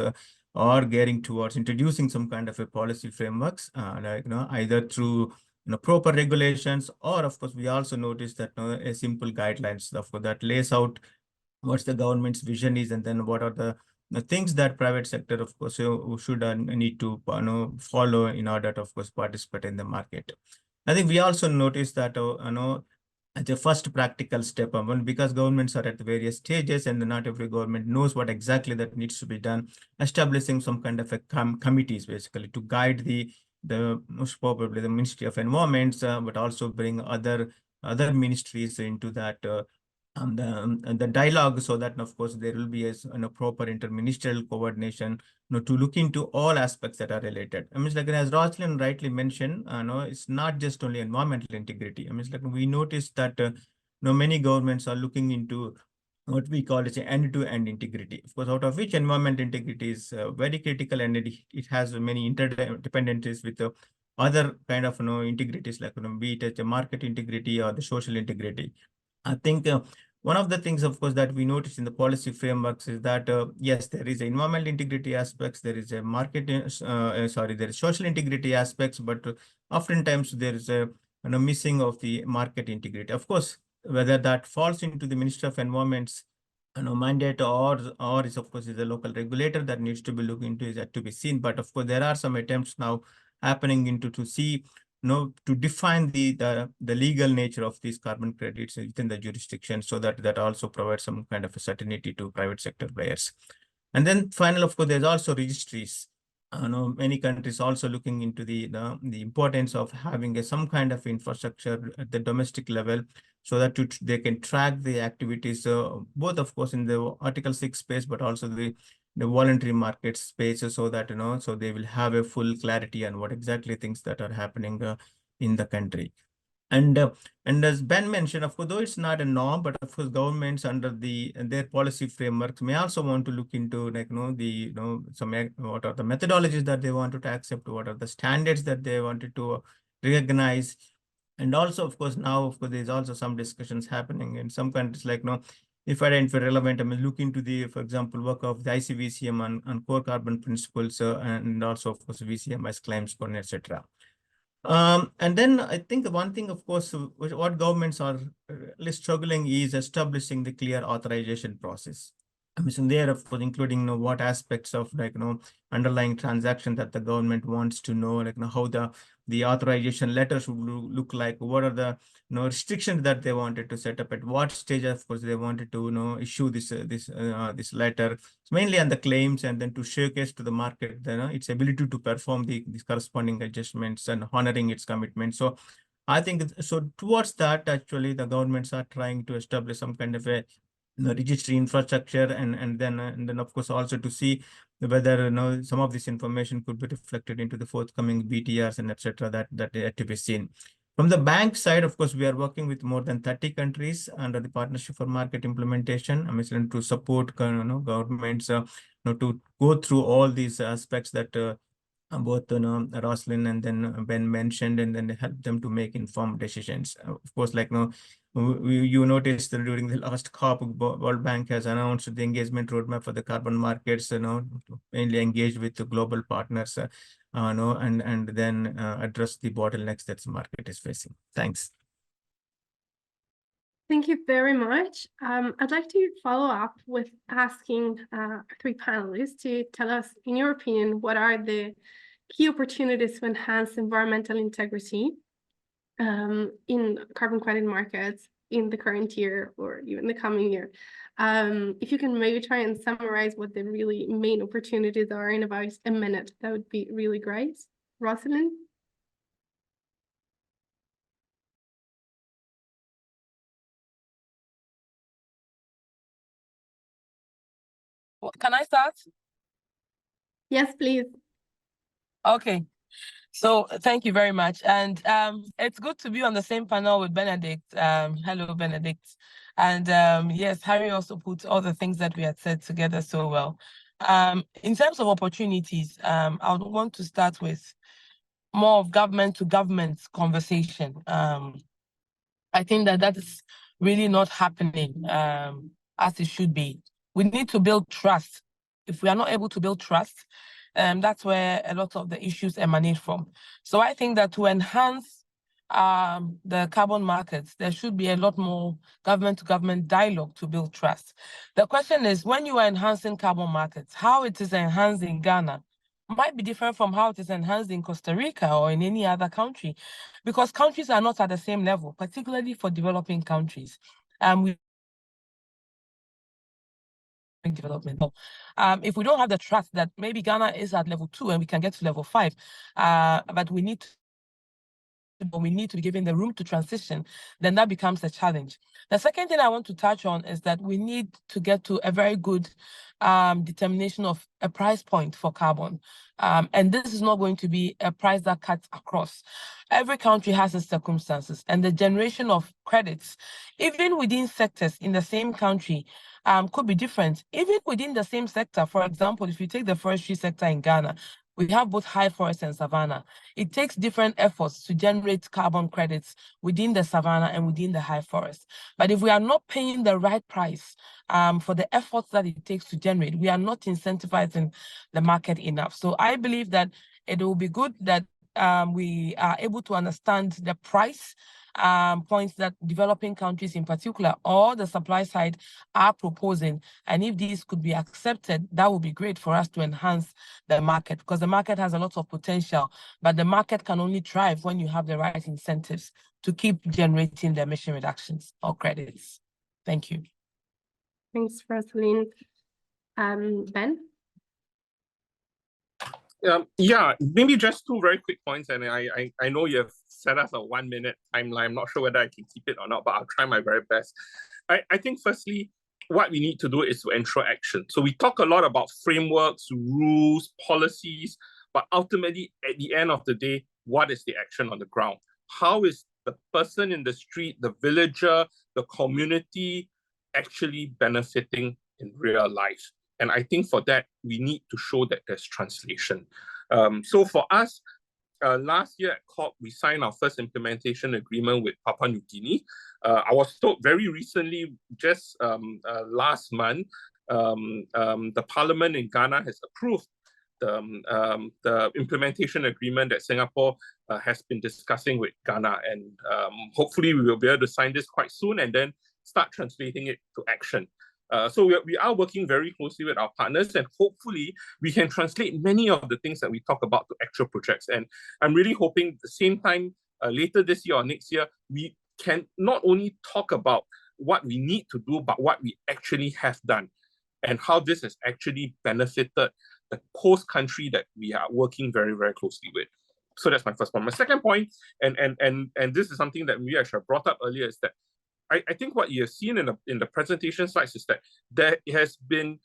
are getting towards introducing some kind of a policy frameworks, like either through proper regulations, or of course we also notice that a simple guidelines that lays out what's the government's vision is, and then what are the things that private sector of course should need to follow in order to of course participate in the market. I think we also noticed that the first practical step, because governments are at the various stages and not every government knows what exactly that needs to be done, establishing some kind of a committees basically to guide the most probably the Ministry of Environment, but also bring other ministries into that the dialogue, so that of course there will be a proper interministerial coordination to look into all aspects that are related. I mean, like as Rosalind rightly mentioned, it's not just only environmental integrity. I mean, like we noticed that many governments are looking into what we call as end-to-end integrity. Of course, out of which environment integrity is very critical, and it has many interdependencies with other kind of integrities, like be it a market integrity or the social integrity. I think one of the things, of course, that we notice in the policy frameworks is that, yes, there is environmental integrity aspects, there is a market, there is social integrity aspects, but oftentimes there is a missing of the market integrity. Of course, whether that falls into the Ministry of Environment's mandate or is of course is a local regulator that needs to be looked into, is yet to be seen. But of course, there are some attempts now happening into to see to define the legal nature of these carbon credits within the jurisdiction, so that also provides some kind of a certainty to private sector players. And then finally, of course, there's also registries. Many countries also looking into the importance of having some kind of infrastructure at the domestic level, so that they can track the activities, both of course in the Article 6 space, but also the voluntary market space, so that so they will have a full clarity on what exactly things that are happening in the country. And as Ben mentioned, of course, though it's not a norm, but of course governments under their policy frameworks may also want to look into, like what are the methodologies that they wanted to accept, what are the standards that they wanted to recognize. And also, of course, now, of course, there's also some discussions happening in some countries, like if identified relevant, I mean, look into the, for example, work of the ICVCM on core carbon principles, and also, of course, VCMS claims scoring, etc. And then I think one thing, of course, what governments are really struggling is establishing the clear authorization process. I mean, there, of course, including what aspects of underlying transaction that the government wants to know, like how the authorization letter should look like, what are the restrictions that they wanted to set up, at what stage, of course, they wanted to issue this letter. It's mainly on the claims, and then to showcase to the market its ability to perform these corresponding adjustments and honoring its commitments. So I think so towards that, actually, the governments are trying to establish some kind of a registry infrastructure, and then of course also to see whether some of this information could be reflected into the forthcoming BTRs and etc. that yet to be seen. From the bank side, of course, we are working with more than 30 countries under the Partnership for Market Implementation, to support governments to go through all these aspects that both Roslyn and then Ben mentioned, and then help them to make informed decisions. Of course, like you noticed that during the last COP, World Bank has announced the engagement roadmap for the carbon markets, mainly engaged with the global partners, and then address the bottlenecks that the market is facing. Thanks. Thank you very much. I'd like to follow up with asking our three panelists to tell us, in your opinion, what are the key opportunities to enhance environmental integrity in carbon credit markets in the current year or even the coming year. If you can maybe try and summarize what the really main opportunities are in about a minute, that would be really great. Rosalind? Can I start? Yes, please. Okay. So thank you very much. And it's good to be on the same panel with Benedict. Hello, Benedict. And yes, Harry also put all the things that we had said together so well. In terms of opportunities, I would want to start with more of government to government conversation. I think that is really not happening as it should be. We need to build trust. If we are not able to build trust, that's where a lot of the issues emanate from. So I think that to enhance the carbon markets, there should be a lot more government-to-government dialogue to build trust. The question is, when you are enhancing carbon markets, how it is enhanced in Ghana might be different from how it is enhanced in Costa Rica or in any other country, because countries are not at the same level, particularly for developing countries. We development. If we don't have the trust that maybe Ghana is at level 2 and we can get to level 5, but we need to be given the room to transition, then that becomes a challenge. The second thing I want to touch on is that we need to get to a very good determination of a price point for carbon. And this is not going to be a price that cuts across. Every country has its circumstances, and the generation of credits, even within sectors in the same country, could be different. Even within the same sector, for example, if you take the forestry sector in Ghana, we have both high forest and savanna. It takes different efforts to generate carbon credits within the savanna and within the high forest. But if we are not paying the right price for the efforts that it takes to generate, we are not incentivizing the market enough. So I believe that it will be good that we are able to understand the price points that developing countries in particular or the supply side are proposing. And if these could be accepted, that would be great for us to enhance the market, because the market has a lot of potential, but the market can only thrive when you have the right incentives to keep generating the emission reductions or credits. Thank you. Thanks, Rosalind. Ben? Yeah, maybe just two very quick points, and I know you have set us a 1 minute timeline. I'm not sure whether I can keep it or not, but I'll try my very best. I think firstly, what we need to do is to ensure action. So we talk a lot about frameworks, rules, policies, but ultimately at the end of the day, what is the action on the ground? How is the person in the street, the villager, the community actually benefiting in real life? And I think for that, we need to show that there's translation. So for us, last year at COP, we signed our first implementation agreement with Papua New Guinea. I was told very recently, just last month, the parliament in Ghana has approved the implementation agreement that Singapore has been discussing with Ghana. And hopefully we will be able to sign this quite soon and then start translating it to action. So we are working very closely with our partners, and hopefully we can translate many of the things that we talk about to actual projects. And I'm really hoping at the same time, later this year or next year, we can not only talk about what we need to do, but what we actually have done and how this has actually benefited the host country that we are working very, very closely with. So that's my first point. My second point, and this is something that we actually brought up earlier, is that I think what you've seen in the presentation slides is that there has been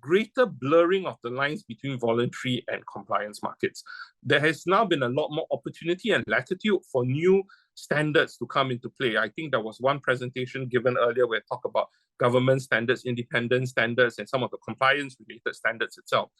greater blurring of the lines between voluntary and compliance markets. There has now been a lot more opportunity and latitude for new standards to come into play. I think there was one presentation given earlier where talk about government standards, independent standards, and some of the compliance-related standards itself.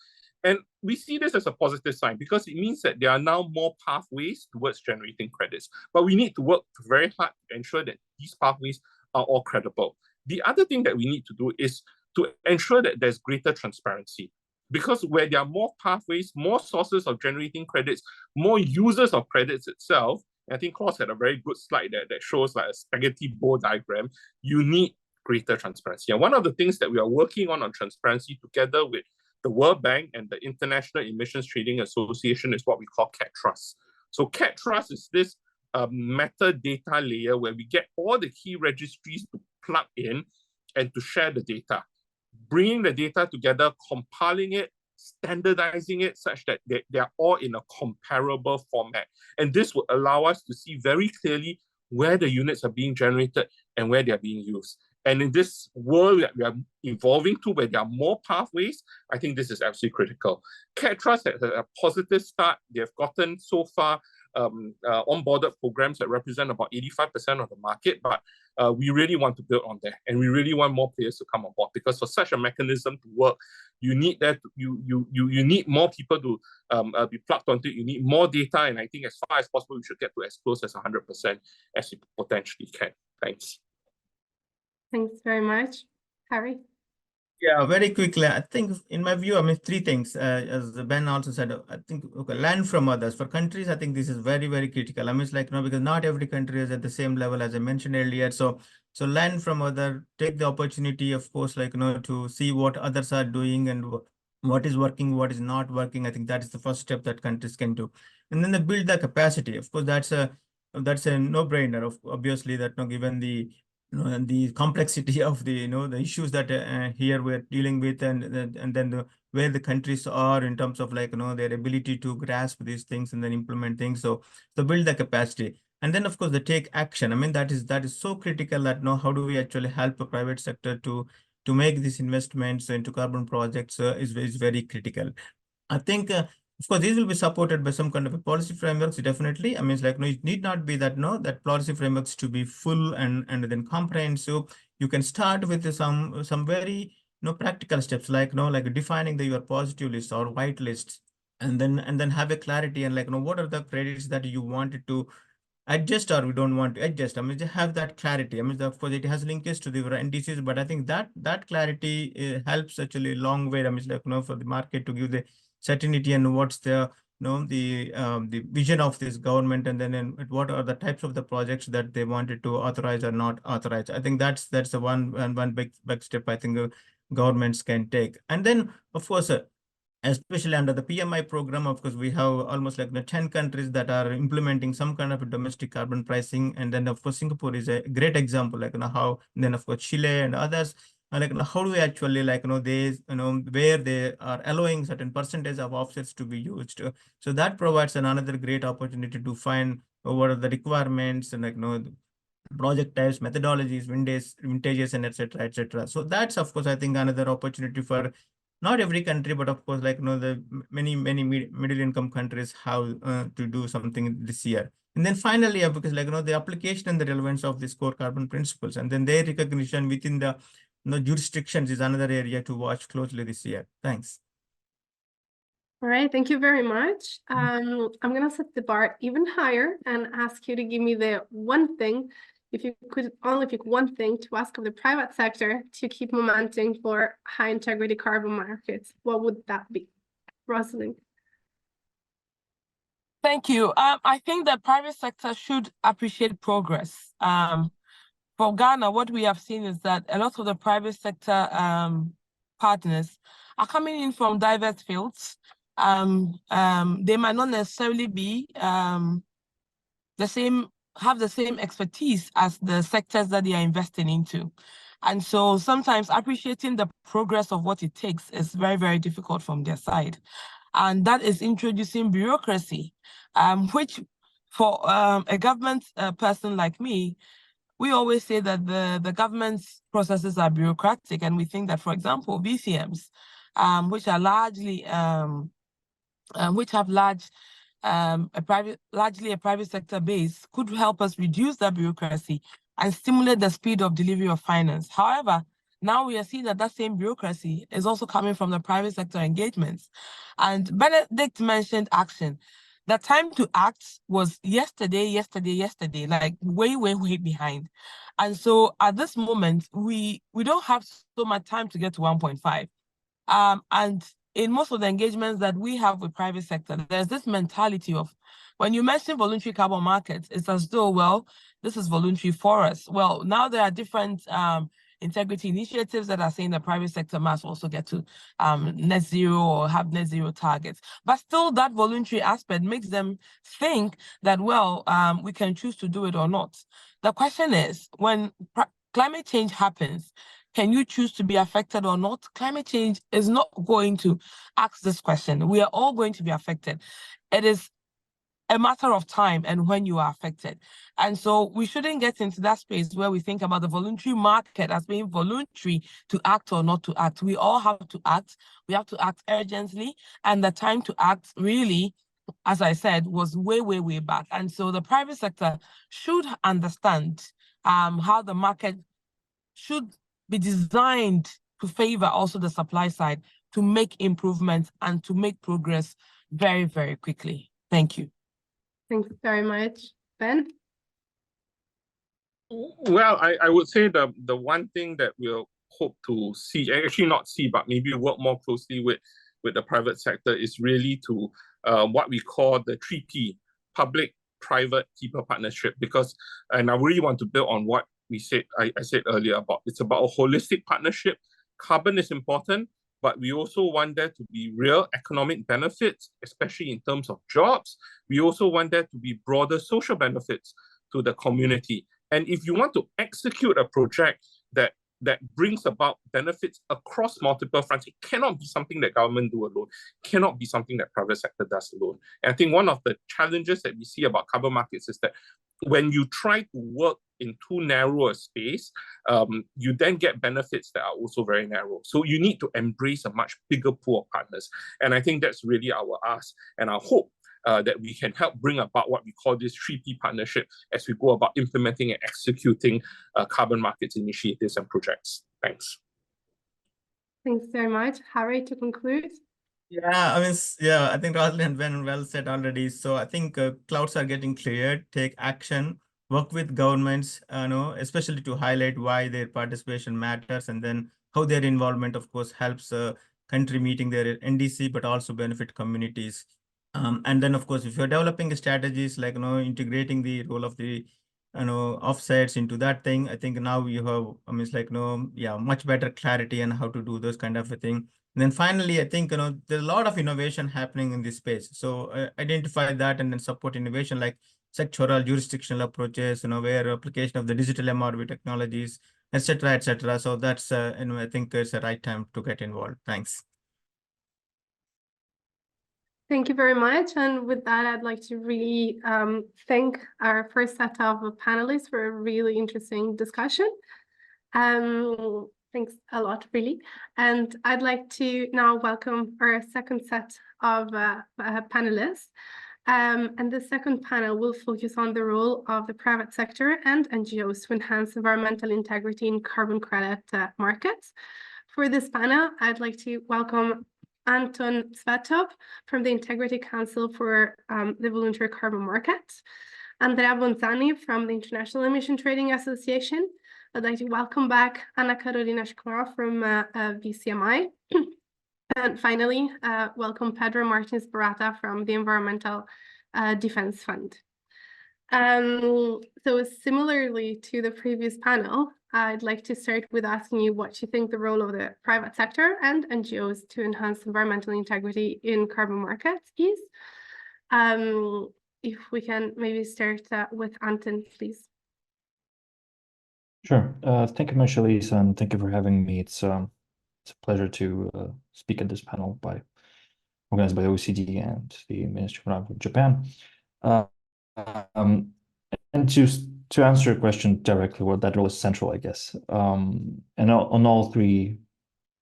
And we see this as a positive sign because it means that there are now more pathways towards generating credits. But we need to work very hard to ensure that these pathways are all credible. The other thing that we need to do is to ensure that there's greater transparency. Because where there are more pathways, more sources of generating credits, more users of credits itself, I think Klaus had a very good slide there that shows like a spaghetti bow diagram, you need greater transparency. And one of the things that we are working on transparency together with the World Bank and the International Emissions Trading Association is what we call CAT Trust. So CAT Trust is this metadata layer where we get all the key registries to plug in and to share the data, bringing the data together, compiling it, standardizing it such that they are all in a comparable format. And this will allow us to see very clearly where the units are being generated and where they are being used. And in this world that we are evolving to, where there are more pathways, I think this is absolutely critical. CAT Trust has a positive start. They have gotten so far onboarded programs that represent about 85% of the market, but we really want to build on that, and we really want more players to come on board, because for such a mechanism to work, you need that you need more people to be plugged onto it. You need more data, and I think as far as possible, we should get to as close as 100% as we potentially can. Thanks. Thanks very much. Harry? Yeah, very quickly, I think in my view, I mean, three things, as Ben also said, I think, okay, learn from others. For countries, I think this is very, very critical. I mean, it's like, you know, because not every country is at the same level as I mentioned earlier. So learn from other, take the opportunity, of course, like, you know, to see what others are doing and what is working, what is not working. I think that is the first step that countries can do. And then they build the capacity. Of course, that's a no-brainer, obviously, that, you know, given the and the complexity of the the issues that here we're dealing with, and then where the countries are in terms of like their ability to grasp these things and then implement things. So build the capacity, and then of course they take action. I mean, that is so critical, that how do we actually help the private sector to make these investments into carbon projects is very critical. I think of course, these will be supported by some kind of a policy frameworks, definitely. I mean, it's like, it need not be that, that policy frameworks to be full and then comprehensive. You can start with some very, practical steps, like, like defining your positive list or white lists, and then have a clarity and like, what are the credits that you wanted to adjust or we don't want to adjust. I mean, they have that clarity. I mean, of course, it has linkage to the NDCs, but I think that clarity helps actually a long way. I mean, like, for the market to give the certainty and what's the the vision of this government, and then what are the types of the projects that they wanted to authorize or not authorize. I think that's the one big step I think governments can take. And then of course especially under the PMI program, of course, we have almost like 10 countries that are implementing some kind of a domestic carbon pricing. And then of course Singapore is a great example, like how then of course Chile and others. Like how do we actually like they where they are allowing certain percentage of offsets to be used. So that provides another great opportunity to find what are the requirements and like project types, methodologies, vintages, and etc. So that's of course I think another opportunity for not every country, but of course like the many middle income countries have to do something this year. And then finally, because like the application and the relevance of these core carbon principles, and then their recognition within the jurisdictions is another area to watch closely this year. Thanks. All right, thank you very much. I'm going to set the bar even higher and ask you to give me the one thing, if you could only pick one thing to ask of the private sector to keep momentum for high integrity carbon markets, what would that be? Rosalind. Thank you. I think the private sector should appreciate progress. For Ghana, what we have seen is that a lot of the private sector partners are coming in from diverse fields. They might not necessarily be have the same expertise as the sectors that they are investing into. And so sometimes appreciating the progress of what it takes is very, very difficult from their side. And that is introducing bureaucracy, which for a government person like me we always say that the government's processes are bureaucratic, and we think that, for example, VCMs, which are largely which have largely a private sector base, could help us reduce that bureaucracy and stimulate the speed of delivery of finance. However, now we are seeing that that same bureaucracy is also coming from the private sector engagements. And Benedict mentioned action. The time to act was yesterday, like way behind. And so at this moment, we don't have so much time to get to 1.5. And in most of the engagements that we have with private sector, there's this mentality of, when you mention voluntary carbon markets, it's as though, well, this is voluntary for us. Well, now there are different integrity initiatives that are saying the private sector must also get to net zero or have net zero targets. But still, that voluntary aspect makes them think that, well, we can choose to do it or not. The question is, when climate change happens, can you choose to be affected or not? Climate change is not going to ask this question. We are all going to be affected. It is a matter of time and when you are affected. And so we shouldn't get into that space where we think about the voluntary market as being voluntary to act or not to act. We all have to act. We have to act urgently. And the time to act really, as I said, was way back. And so the private sector should understand how the market should be designed to favor also the supply side, to make improvements and to make progress very quickly. Thank you. Thank you very much. Ben? Well, I would say the one thing that we'll hope to see, actually not see, but maybe work more closely with the private sector, is really to what we call the 3P, public, private, people partnership. Because, and I really want to build on what we said, I said earlier, about it's about a holistic partnership. Carbon is important, but we also want there to be real economic benefits, especially in terms of jobs. We also want there to be broader social benefits to the community. And if you want to execute a project that brings about benefits across multiple fronts, it cannot be something that government do alone, cannot be something that private sector does alone. And I think one of the challenges that we see about carbon markets is that when you try to work in too narrow a space, you then get benefits that are also very narrow. So you need to embrace a much bigger pool of partners. And I think that's really our ask and our hope, that we can help bring about what we call this 3P partnership as we go about implementing and executing carbon markets initiatives and projects. Thanks. Thanks very much. Harry, to conclude. Yeah, I think Rosalie and Ben well said already. So I think clouds are getting cleared, take action, work with governments, especially to highlight why their participation matters, and then how their involvement, of course, helps country meeting their NDC, but also benefit communities. And then, of course, if you're developing strategies like, integrating the role of the, offsets into that thing, I think now you have, much better clarity on how to do those kind of a thing. And then finally, I think, there's a lot of innovation happening in this space. So identify that and then support innovation like sectoral jurisdictional approaches, where application of the digital MRV technologies, etc., etc. So that's, I think it's the right time to get involved. Thanks. Thank you very much. And with that, I'd like to really thank our first set of panelists for a really interesting discussion. Thanks a lot, really. And I'd like to now welcome our second set of panelists. And the second panel will focus on the role of the private sector and NGOs to enhance environmental integrity in carbon credit markets. For this panel, I'd like to welcome Anton Svetov from the Integrity Council for the Voluntary Carbon Market, Andrea Bonzani from the International Emission Trading Association. I'd like to welcome back Anna Carolina Shklar from VCMI. And finally, welcome Pedro Martins Barata from the Environmental Defense Fund. So similarly to the previous panel, I'd like to start with asking you what you think the role of the private sector and NGOs to enhance environmental integrity in carbon markets is. If we can maybe start with Anton, please. Sure. Thank you much, Elisa, and thank you for having me. It's a pleasure to speak at this panel organized by OECD and the Ministry of Japan. And to to answer your question directly, well, that role is central, I guess. And on all three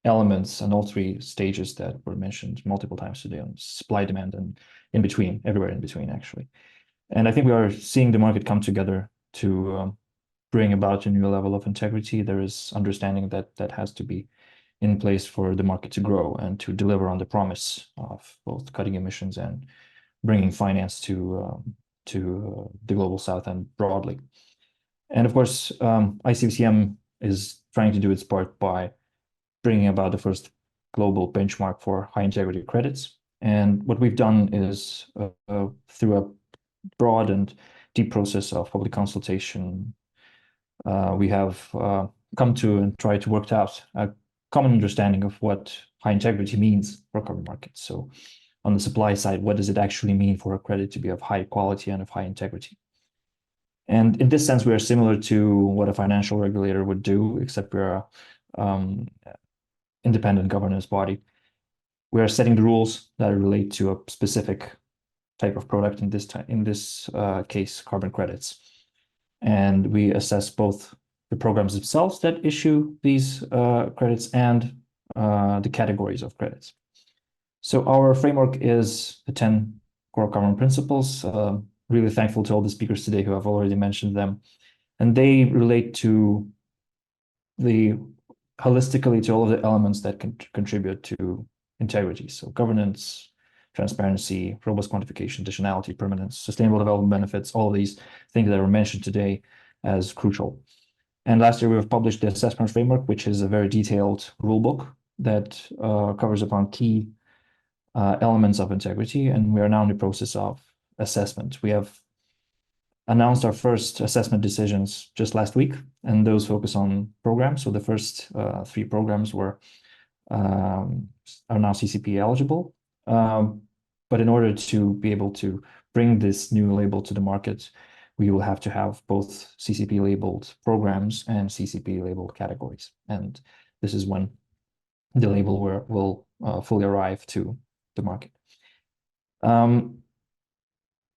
elements and all three stages that were mentioned multiple times today on supply, demand, and in between, everywhere in between, actually. And I think we are seeing the market come together to bring about a new level of integrity. There is understanding that that has to be in place for the market to grow and to deliver on the promise of both cutting emissions and bringing finance to the global south and broadly. And of course, ICVCM is trying to do its part by bringing about the first global benchmark for high integrity credits. And what we've done is through a broad and deep process of public consultation, we have come to and tried to work out a common understanding of what high integrity means for carbon markets. So on the supply side, what does it actually mean for a credit to be of high quality and of high integrity? And in this sense, we are similar to what a financial regulator would do, except we're an independent governance body. We are setting the rules that relate to a specific type of product, in this case, carbon credits. And we assess both the programs themselves that issue these credits and the categories of credits. So our framework is the 10 core carbon principles. Really thankful to all the speakers today who have already mentioned them. And they relate to holistically to all of the elements that can contribute to integrity. So governance, transparency, robust quantification, additionality, permanence, sustainable development benefits, all of these things that were mentioned today as crucial. And last year, we have published the assessment framework, which is a very detailed rule book that covers upon key elements of integrity. And we are now in the process of assessment. We have announced our first assessment decisions just last week, and those focus on programs. So the first 3 programs are now CCP eligible. But in order to be able to bring this new label to the market, we will have to have both CCP labeled programs and CCP labeled categories. And this is when the label will fully arrive to the market.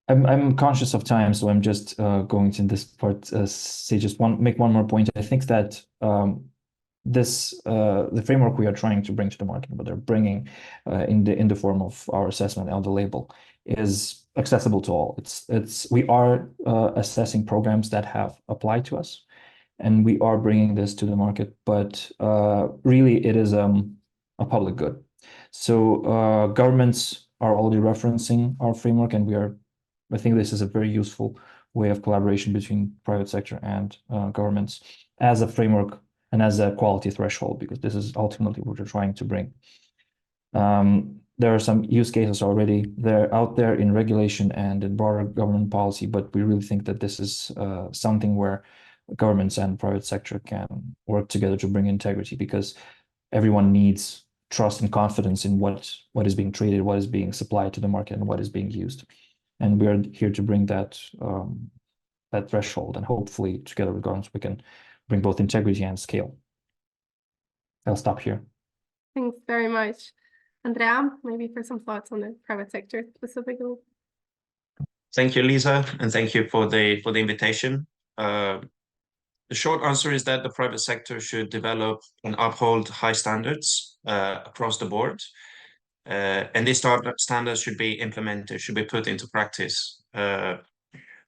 I'm conscious of time, so I'm just going to this part, say make one more point. I think that the framework we are trying to bring to the market, what they're bringing in the form of our assessment on the label, is accessible to all. We are assessing programs that have applied to us, and we are bringing this to the market. But really, it is a public good. So governments are already referencing our framework, and I think this is a very useful way of collaboration between private sector and governments as a framework and as a quality threshold, because this is ultimately what we're trying to bring. There are some use cases already. They're out there in regulation and in broader government policy, but we really think that this is something where governments and private sector can work together to bring integrity, because everyone needs trust and confidence in what is being traded, what is being supplied to the market, and what is being used. And we are here to bring that threshold, and hopefully together with governments, we can bring both integrity and scale. I'll stop here. Thanks very much. Andrea, maybe for some thoughts on the private sector specifically. Thank you, Lisa, and thank you for the invitation. The short answer is that the private sector should develop and uphold high standards across the board. And these standards should be implemented, should be put into practice.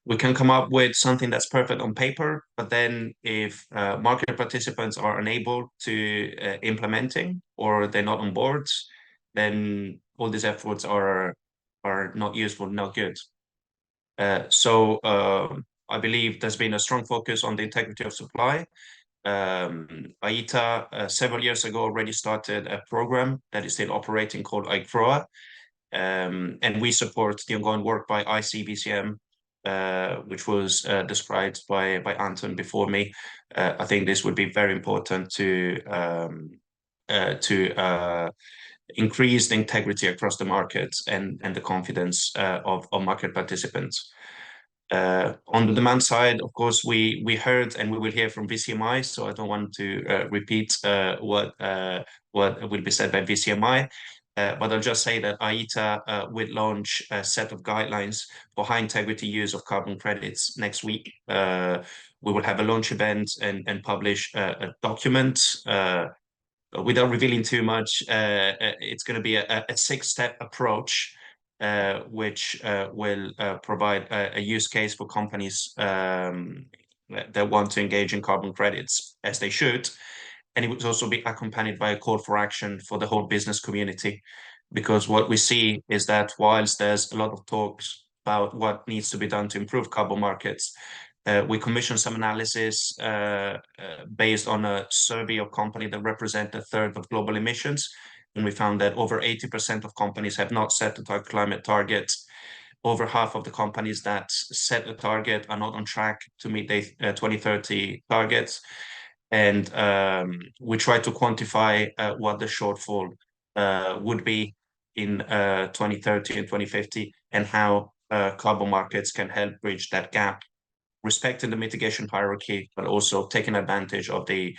We can come up with something that's perfect on paper, but then if market participants are unable to implementing, or they're not on board, then all these efforts are not useful, not good. So I believe there's been a strong focus on the integrity of supply. AITA several years ago already started a program that is still operating called ICROA, and we support the ongoing work by ICVCM, which was described by Anton before me. I think this would be very important to increase the integrity across the markets and the confidence of market participants. On the demand side, of course, we heard and we will hear from VCMI, so I don't want to repeat what will be said by VCMI. But I'll just say that IETA will launch a set of guidelines for high integrity use of carbon credits next week. We will have a launch event and publish a document. Without revealing too much, it's going to be a 6-step approach, which will provide a use case for companies that want to engage in carbon credits, as they should. And it would also be accompanied by a call for action for the whole business community, because what we see is that whilst there's a lot of talks about what needs to be done to improve carbon markets, we commissioned some analysis based on a survey of companies that represent a third of global emissions. And we found that over 80% of companies have not set the climate targets. Over half of the companies that set a target are not on track to meet their 2030 targets. And we try to quantify what the shortfall would be in 2030 and 2050, and how carbon markets can help bridge that gap, respecting the mitigation hierarchy, but also taking advantage of the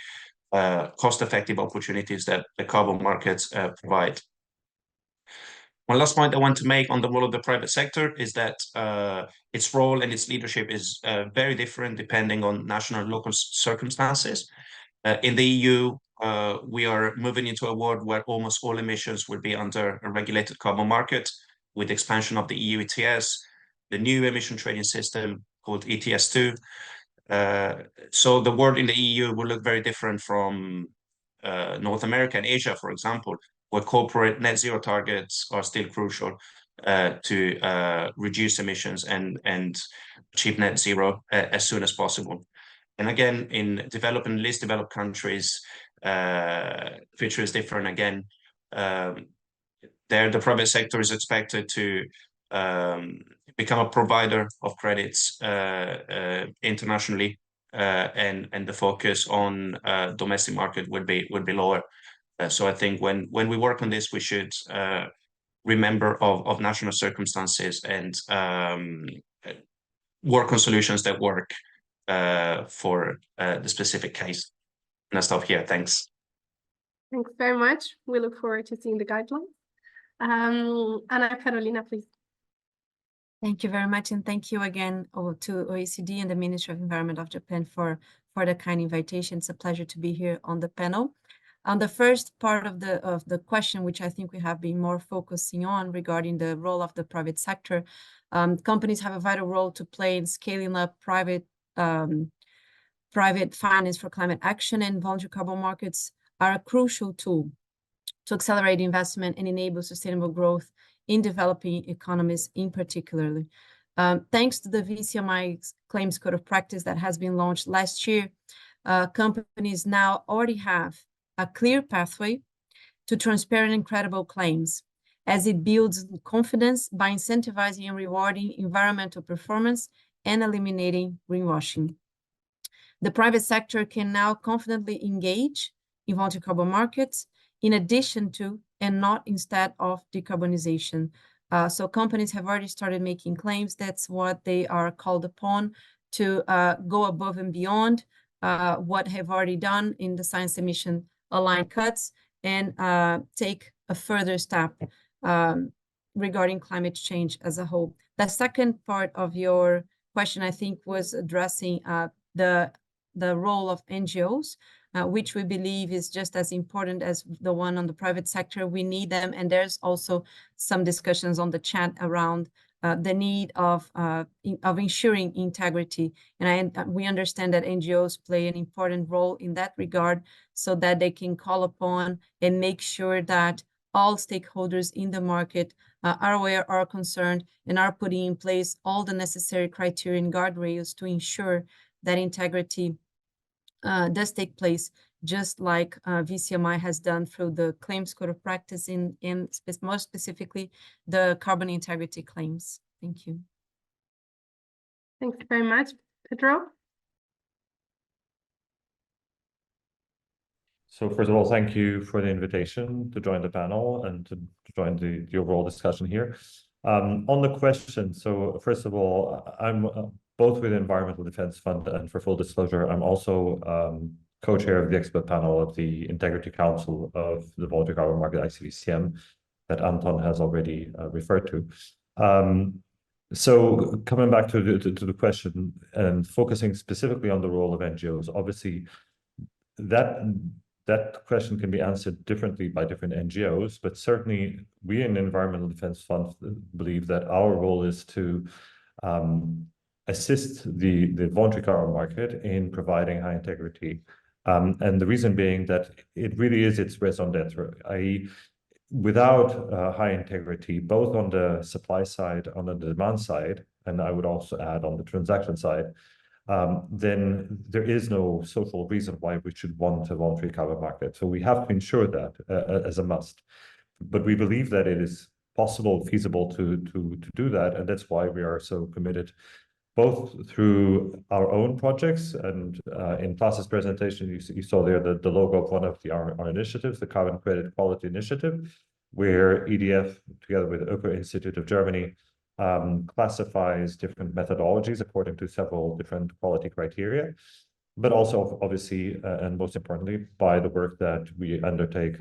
cost-effective opportunities that the carbon markets provide. One last point I want to make on the role of the private sector is that its role and its leadership is very different depending on national and local circumstances. In the EU, we are moving into a world where almost all emissions will be under a regulated carbon market, with expansion of the EU ETS, the new emission trading system called ETS2. So the world in the EU will look very different from North America and Asia, for example, where corporate net zero targets are still crucial to reduce emissions and achieve net zero as soon as possible. And again, in developed and least developed countries, picture is different again. There, the private sector is expected to become a provider of credits internationally, and the focus on domestic market would be lower. So I think when we work on this, we should remember of national circumstances and work on solutions that work for the specific case. And I'll stop here. Thanks. Thanks very much. We look forward to seeing the guidelines. Anna Carolina, please. Thank you very much, and thank you again to OECD and the Ministry of Environment of Japan for the kind invitation. It's a pleasure to be here on the panel. On the first part of the question, which I think we have been more focusing on regarding the role of the private sector, companies have a vital role to play in scaling up private finance for climate action, and voluntary carbon markets are a crucial tool to accelerate investment and enable sustainable growth in developing economies in particular. Thanks to the VCMI Claims Code of Practice that has been launched last year, companies now already have a clear pathway to transparent and credible claims, as it builds confidence by incentivizing and rewarding environmental performance and eliminating greenwashing. The private sector can now confidently engage in voluntary carbon markets in addition to and not instead of decarbonization. So companies have already started making claims. That's what they are called upon to go above and beyond what have already done in the science emission aligned cuts, and take a further step regarding climate change as a whole. The second part of your question, I think, was addressing the role of NGOs, which we believe is just as important as the one on the private sector. We need them, and there's also some discussions on the chat around the need of ensuring integrity. And we understand that NGOs play an important role in that regard, so that they can call upon and make sure that all stakeholders in the market are aware, are concerned, and are putting in place all the necessary criteria and guardrails to ensure that integrity does take place, just like VCMI has done through the Claims Code of Practice and more specifically the carbon integrity claims. Thank you. Thanks very much. Pedro? So first of all, thank you for the invitation to join the panel and to join the overall discussion here. On the question, so first of all, I'm both with the Environmental Defense Fund, and for full disclosure, I'm also co-chair of the expert panel of the Integrity Council of the Voluntary Carbon Market, ICVCM. that Anton has already referred to. So coming back to the question and focusing specifically on the role of NGOs, obviously that question can be answered differently by different NGOs, but certainly we in Environmental Defense Fund believe that our role is to assist the voluntary carbon market in providing high integrity. And the reason being that it really is its raison d'etre, i.e., without high integrity, both on the supply side, on the demand side, and I would also add on the transaction side, then there is no social reason why we should want a voluntary carbon market. So we have to ensure that as a must. But we believe that it is possible, feasible to do that, and that's why we are so committed, both through our own projects and in Klaas's presentation, you saw there the logo of one of our initiatives, the Carbon Credit Quality Initiative, where EDF, together with the Öko Institute of Germany, classifies different methodologies according to several different quality criteria, but also obviously, and most importantly, by the work that we undertake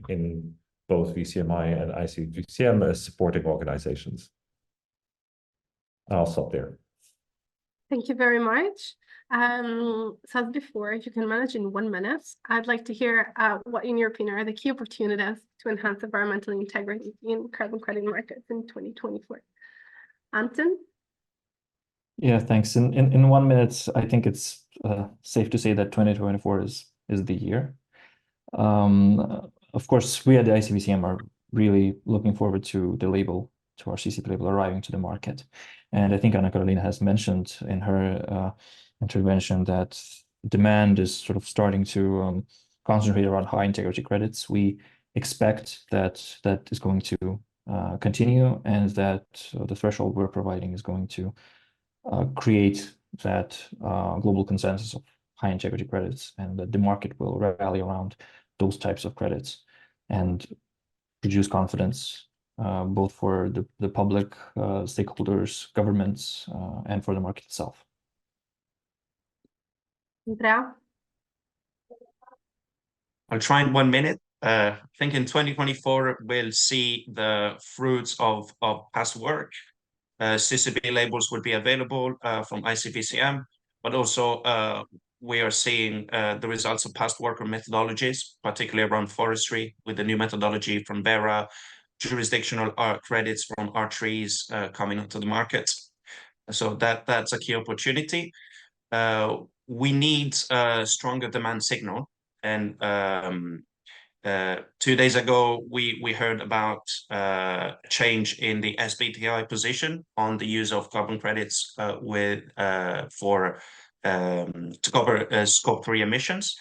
in both VCMI and ICVCM as supporting organizations. I'll stop there. Thank you very much. So as before, if you can manage in 1 minute, I'd like to hear what, in your opinion, are the key opportunities to enhance environmental integrity in carbon credit markets in 2024. Anton? Yeah, thanks. In 1 minute, I think it's safe to say that 2024 is the year. Of course, we at the ICVCM are really looking forward to the label, to our CCP label arriving to the market. And I think Anna Carolina has mentioned in her intervention that demand is sort of starting to concentrate around high integrity credits. We expect that is going to continue, and that the threshold we're providing is going to create that global consensus of high integrity credits, and that the market will rally around those types of credits and produce confidence both for the public, stakeholders, governments, and for the market itself. Andrea? I'll try in 1 minute. I think in 2024, we'll see the fruits of past work. CCP labels will be available from ICVCM, but also we are seeing the results of past work on methodologies, particularly around forestry, with the new methodology from BERA, jurisdictional credits from R3s coming onto the market. So that's a key opportunity. We need a stronger demand signal. And 2 days ago, we heard about change in the SBTi position on the use of carbon credits to cover Scope 3 emissions.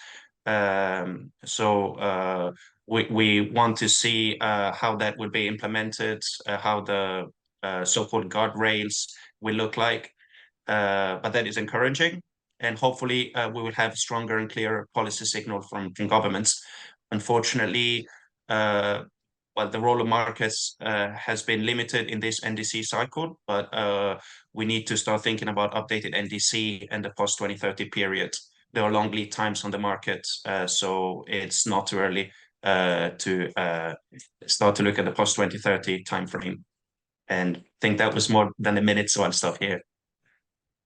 So we want to see how that would be implemented, how the so-called guardrails will look like. But that is encouraging. And hopefully we will have stronger and clearer policy signal from governments. Unfortunately, well, the role of markets has been limited in this NDC cycle, but we need to start thinking about updated NDC and the post-2030 period. There are long lead times on the market, so it's not too early to start to look at the post-2030 timeframe. And I think that was more than a minute, so I'll stop here.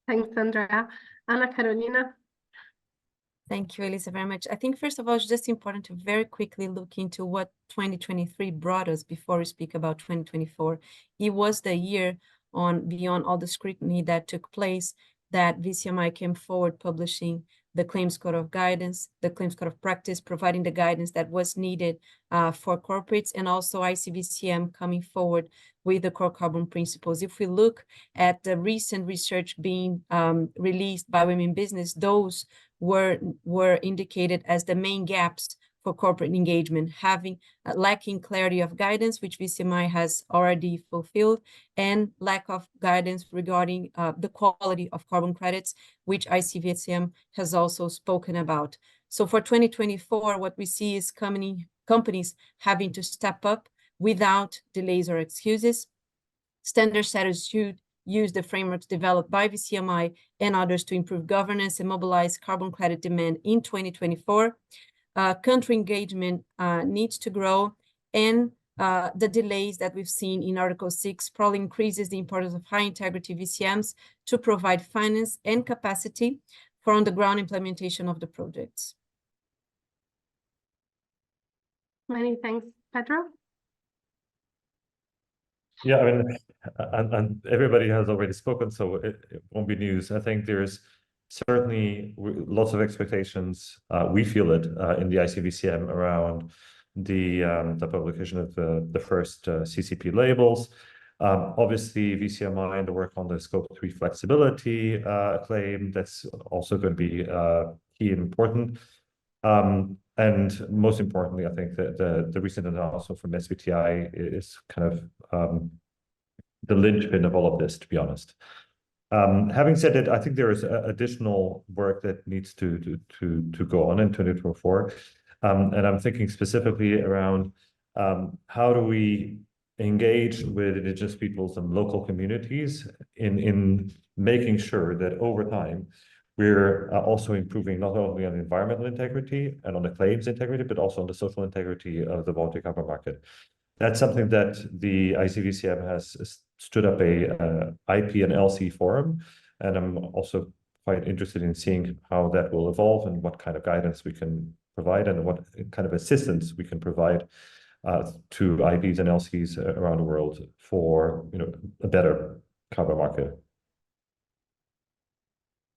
Thanks, Andrea. Anna Carolina? Thank you, Elisa, very much. I think, first of all, it's just important to very quickly look into what 2023 brought us before we speak about 2024. It was the year beyond all the scrutiny that took place that VCMI came forward publishing the Claims Code of Guidance, the Claims Code of Practice, providing the guidance that was needed for corporates, and also ICVCM coming forward with the core carbon principles. If we look at the recent research being released by Women in Business, those were indicated as the main gaps for corporate engagement, having lacking clarity of guidance, which VCMI has already fulfilled, and lack of guidance regarding the quality of carbon credits, which ICVCM has also spoken about. So for 2024, what we see is companies having to step up without delays or excuses. Standard setters should use the frameworks developed by VCMI and others to improve governance and mobilize carbon credit demand in 2024. Country engagement needs to grow, and the delays that we've seen in Article 6 probably increases the importance of high-integrity VCMs to provide finance and capacity for on-the-ground implementation of the projects. Many thanks, Pedro. Yeah, I mean, and everybody has already spoken, so it won't be news. I think there's certainly lots of expectations. We feel it in the ICVCM around the publication of the first CCP labels. Obviously, VCMI and the work on the Scope 3 flexibility claim, that's also going to be key and important. And most importantly, I think that the recent announcement from SBTI is kind of the linchpin of all of this, to be honest. Having said that, I think there is additional work that needs to go on in 2024. And I'm thinking specifically around how do we engage with indigenous peoples and local communities in making sure that over time we're also improving not only on environmental integrity and on the claims integrity, but also on the social integrity of the voluntary carbon market. That's something that the ICVCM has stood up a IP and LC forum, and I'm also quite interested in seeing how that will evolve and what kind of guidance we can provide and what kind of assistance we can provide to IPs and LCs around the world for a better carbon market.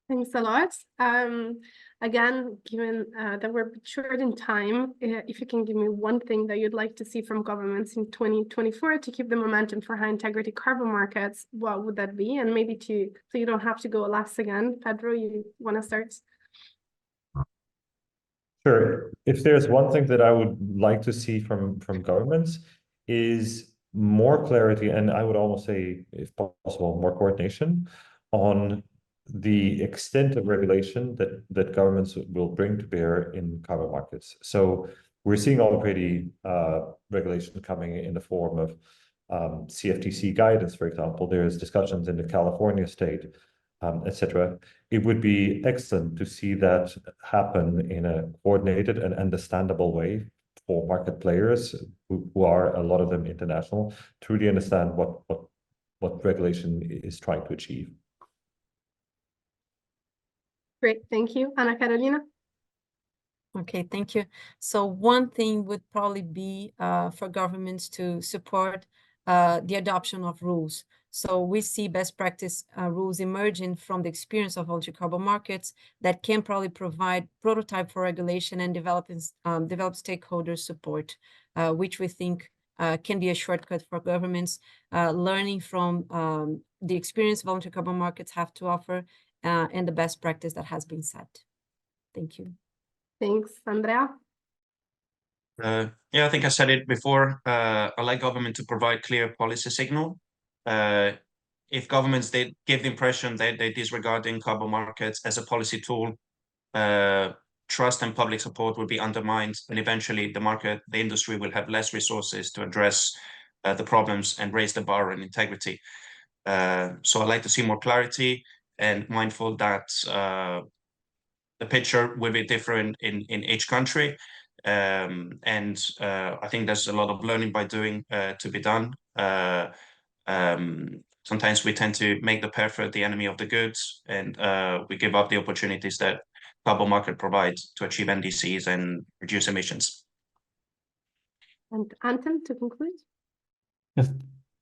Thanks a lot. Again, given that we're short in time, if you can give me one thing that you'd like to see from governments in 2024 to keep the momentum for high integrity carbon markets, what would that be? And maybe so you don't have to go last again. Pedro, you want to start? Sure. If there's one thing that I would like to see from governments is more clarity, and I would almost say, if possible, more coordination on the extent of regulation that governments will bring to bear in carbon markets. So we're seeing already regulation coming in the form of CFTC guidance, for example. There's discussions in the California state, etc. It would be excellent to see that happen in a coordinated and understandable way for market players who are, a lot of them, international, to really understand what regulation is trying to achieve. Great, thank you. Ana Carolina? Okay, thank you. So one thing would probably be for governments to support the adoption of rules. So we see best practice rules emerging from the experience of voluntary carbon markets that can probably provide prototype for regulation and develop stakeholder support, which we think can be a shortcut for governments, learning from the experience voluntary carbon markets have to offer and the best practice that has been set. Thank you. Thanks, Andrea. Yeah, I think I said it before. I like government to provide clear policy signal. If governments they give the impression that they're disregarding carbon markets as a policy tool, trust and public support will be undermined, and eventually the industry will have less resources to address the problems and raise the bar on integrity. So I'd like to see more clarity, and mindful that the picture will be different in each country. And I think there's a lot of learning by doing to be done. Sometimes we tend to make the perfect the enemy of the good, and we give up the opportunities that carbon market provides to achieve NDCs and reduce emissions. And Anton, to conclude. Yes,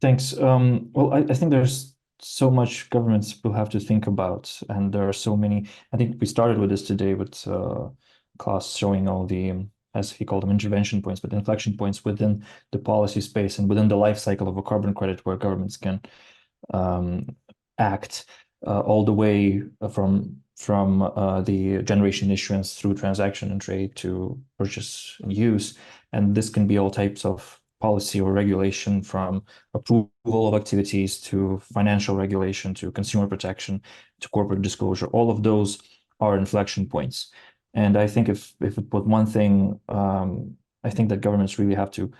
thanks. Well, I think there's so much governments will have to think about, and there are so many. I think we started with this today with Klaus showing all the, as he called them, intervention points, but inflection points within the policy space and within the life cycle of a carbon credit, where governments can act all the way from the generation issuance through transaction and trade to purchase and use. And this can be all types of policy or regulation, from approval of activities to financial regulation to consumer protection to corporate disclosure. All of those are inflection points. And I think if we put one thing, I think that governments really have to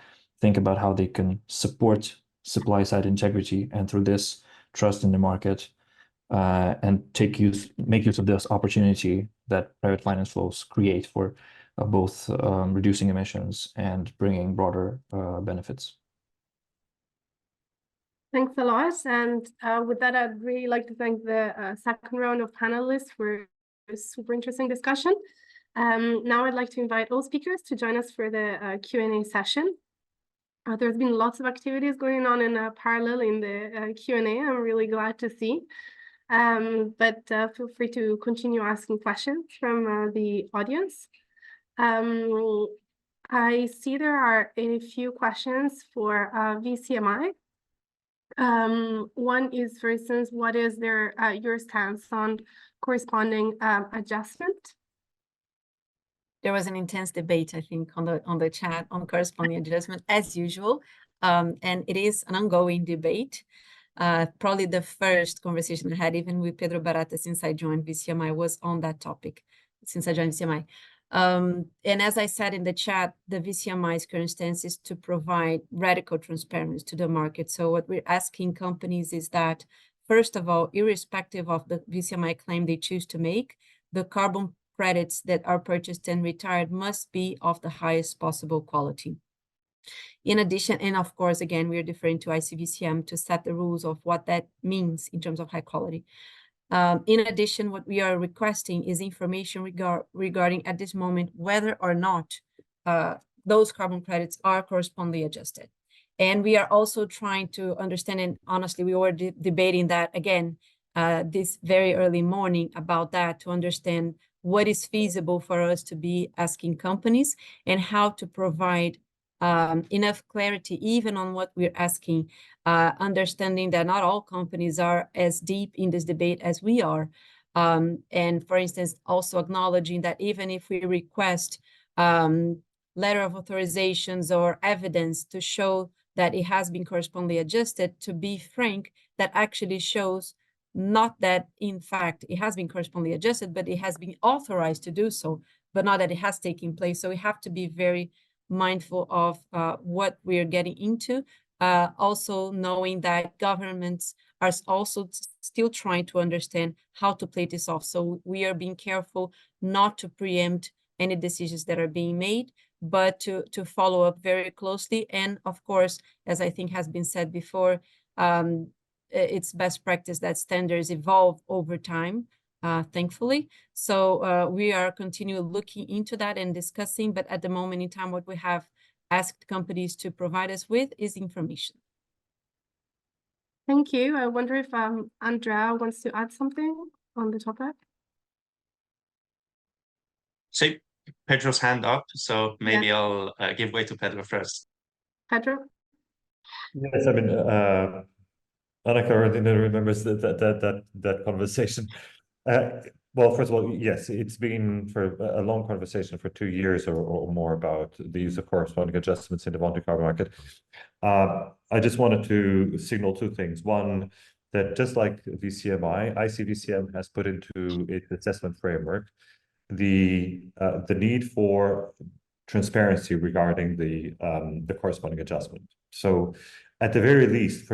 think about how they can support supply side integrity, and through this trust in the market, and make use of this opportunity that private finance flows create for both reducing emissions and bringing broader benefits. Thanks a lot. And with that, I'd really like to thank the second round of panelists for a super interesting discussion. Now I'd like to invite all speakers to join us for the Q&A session. There's been lots of activities going on in parallel in the Q&A. I'm really glad to see. But feel free to continue asking questions from the audience. I see there are a few questions for VCMI. One is, for instance, what is your stance on corresponding adjustment? There was an intense debate, I think, on the chat on corresponding adjustment, as usual. And it is an ongoing debate. Probably the first conversation I had, even with Pedro Barata, since I joined VCMI, was on that topic, since I joined VCMI. And as I said in the chat, the VCMI's current stance is to provide radical transparency to the market. So what we're asking companies is that, first of all, irrespective of the VCMI claim they choose to make, the carbon credits that are purchased and retired must be of the highest possible quality. In addition, and of course, again, we are deferring to ICVCM to set the rules of what that means in terms of high quality. In addition, what we are requesting is information regarding at this moment whether or not those carbon credits are correspondingly adjusted. And we are also trying to understand, and honestly, we were debating that again this very early morning about that, to understand what is feasible for us to be asking companies and how to provide enough clarity even on what we're asking, understanding that not all companies are as deep in this debate as we are. And for instance, also acknowledging that even if we request letter of authorizations or evidence to show that it has been correspondingly adjusted, to be frank, that actually shows not that in fact it has been correspondingly adjusted, but it has been authorized to do so, but not that it has taken place. So we have to be very mindful of what we are getting into, also knowing that governments are also still trying to understand how to play this off. So we are being careful not to preempt any decisions that are being made, but to follow up very closely. And of course, as I think has been said before, it's best practice that standards evolve over time, thankfully. So we are continuing looking into that and discussing, but at the moment in time, what we have asked companies to provide us with is information. Thank you. I wonder if Andrea wants to add something on the topic. See Pedro's hand up, so maybe I'll give way to Pedro first. Pedro? Yes, I mean, Anna Karoline remembers that conversation. Well, first of all, yes, it's been for a long conversation for 2 years or more about the use of corresponding adjustments in the voluntary carbon market. I just wanted to signal 2 things. One, that just like VCMI, ICVCM has put into its assessment framework the need for transparency regarding the corresponding adjustment. So at the very least,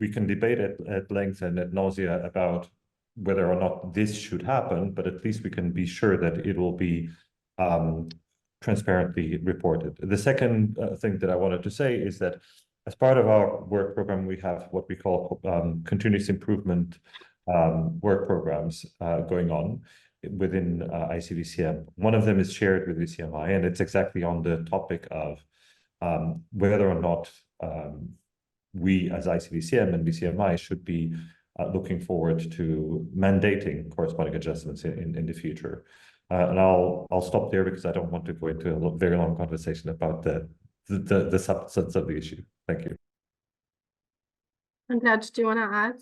we can debate at length and ad nausea about whether or not this should happen, but at least we can be sure that it will be transparently reported. The second thing that I wanted to say is that as part of our work program, we have what we call continuous improvement work programs going on within ICVCM. One of them is shared with VCMI, and it's exactly on the topic of whether or not we as ICVCM and VCMI should be looking forward to mandating corresponding adjustments in the future. And I'll stop there because I don't want to go into a very long conversation about the substance of the issue. Thank you. Andrea, do you want to add?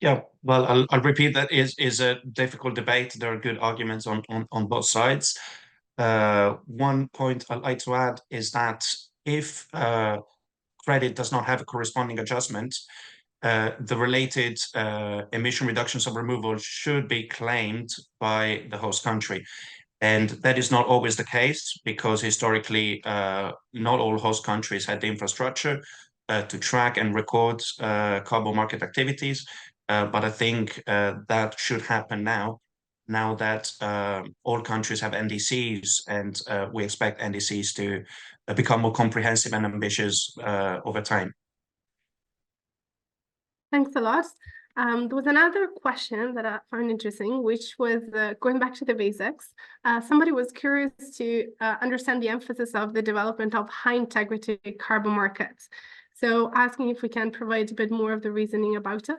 Yeah, well, I'll repeat that is a difficult debate. There are good arguments on both sides. One point I'd like to add is that if credit does not have a corresponding adjustment, the related emission reductions of removal should be claimed by the host country. And that is not always the case because historically, not all host countries had the infrastructure to track and record carbon market activities. But I think that should happen now that all countries have NDCs, and we expect NDCs become more comprehensive and ambitious over time. Thanks a lot. There was another question that I found interesting, which was going back to the basics. Somebody was curious to understand the emphasis of the development of high integrity carbon markets. So asking if we can provide a bit more of the reasoning about it.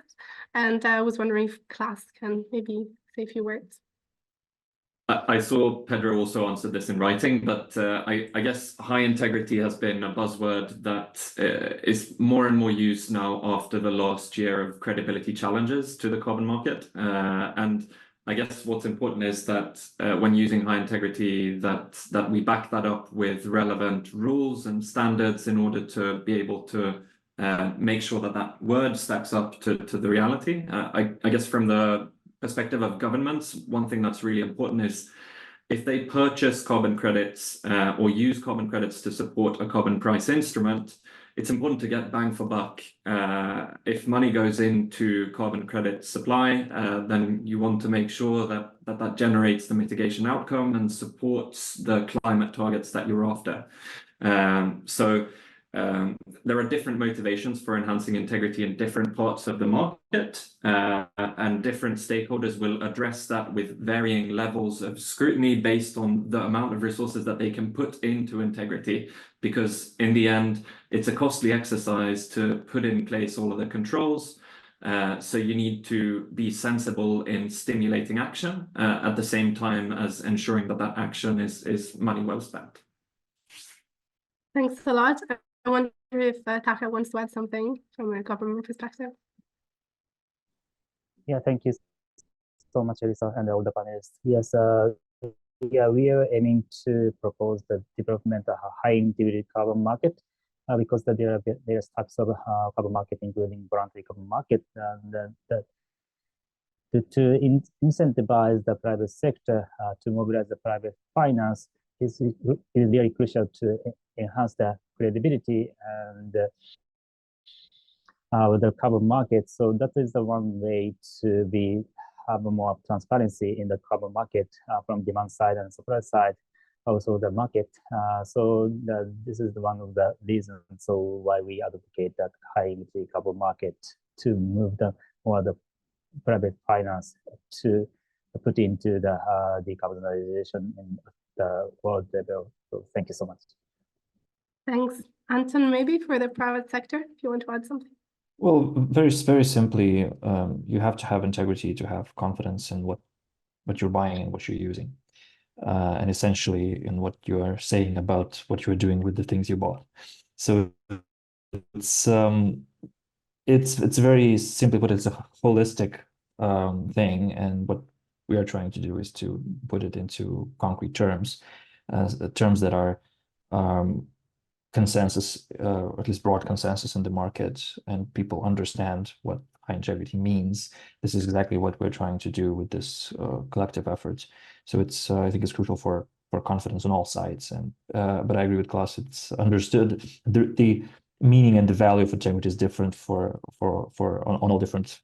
And I was wondering if class can maybe say a few words. I saw Pedro also answered this in writing, but I guess high integrity has been a buzzword that is more and more used now after the last year of credibility challenges to the carbon market. And I guess what's important is that when using high integrity, that we back that up with relevant rules and standards in order to be able to make sure that that word stacks up to the reality. I guess from the perspective of governments, one thing that's really important is if they purchase carbon credits or use carbon credits to support a carbon price instrument, it's important to get bang for buck. If money goes into carbon credit supply, then you want to make sure that generates the mitigation outcome and supports the climate targets that you're after. There are different motivations for enhancing integrity in different parts of the market, and different stakeholders will address that with varying levels of scrutiny based on the amount of resources that they can put into integrity, because in the end, it's a costly exercise to put in place all of the controls. So you need to be sensible in stimulating action at the same time as ensuring that that action is money well spent. Thanks a lot. I wonder if Taka wants to add something from a government perspective. Yeah, thank you so much, Elisa, and all the panelists. Yes, yeah, we are aiming to propose the development of a high integrity carbon market because there are various types of carbon market, including voluntary carbon market, and to incentivize the private sector to mobilize the private finance is really crucial to enhance the credibility and with the carbon market. So that is the one way to have more transparency in the carbon market from demand side and supply side, also the market. This is one of the reasons why we advocate that high integrity carbon market to move the private finance to put into the decarbonization in the world level. So thank you so much. Thanks. Anton, maybe for the private sector, if you want to add something. Well, very simply, you have to have integrity to have confidence in what you're buying and what you're using, and essentially in what you are saying about what you're doing with the things you bought. So it's very simply put, it's a holistic thing, and what we are trying to do is to put it into concrete terms, terms that are consensus, or at least broad consensus in the market, and people understand what high integrity means. This is exactly what we're trying to do with this collective effort. So it's I think it's crucial for confidence on all sides. And but I agree with Klaus. It's understood the meaning and the value of integrity is different on all different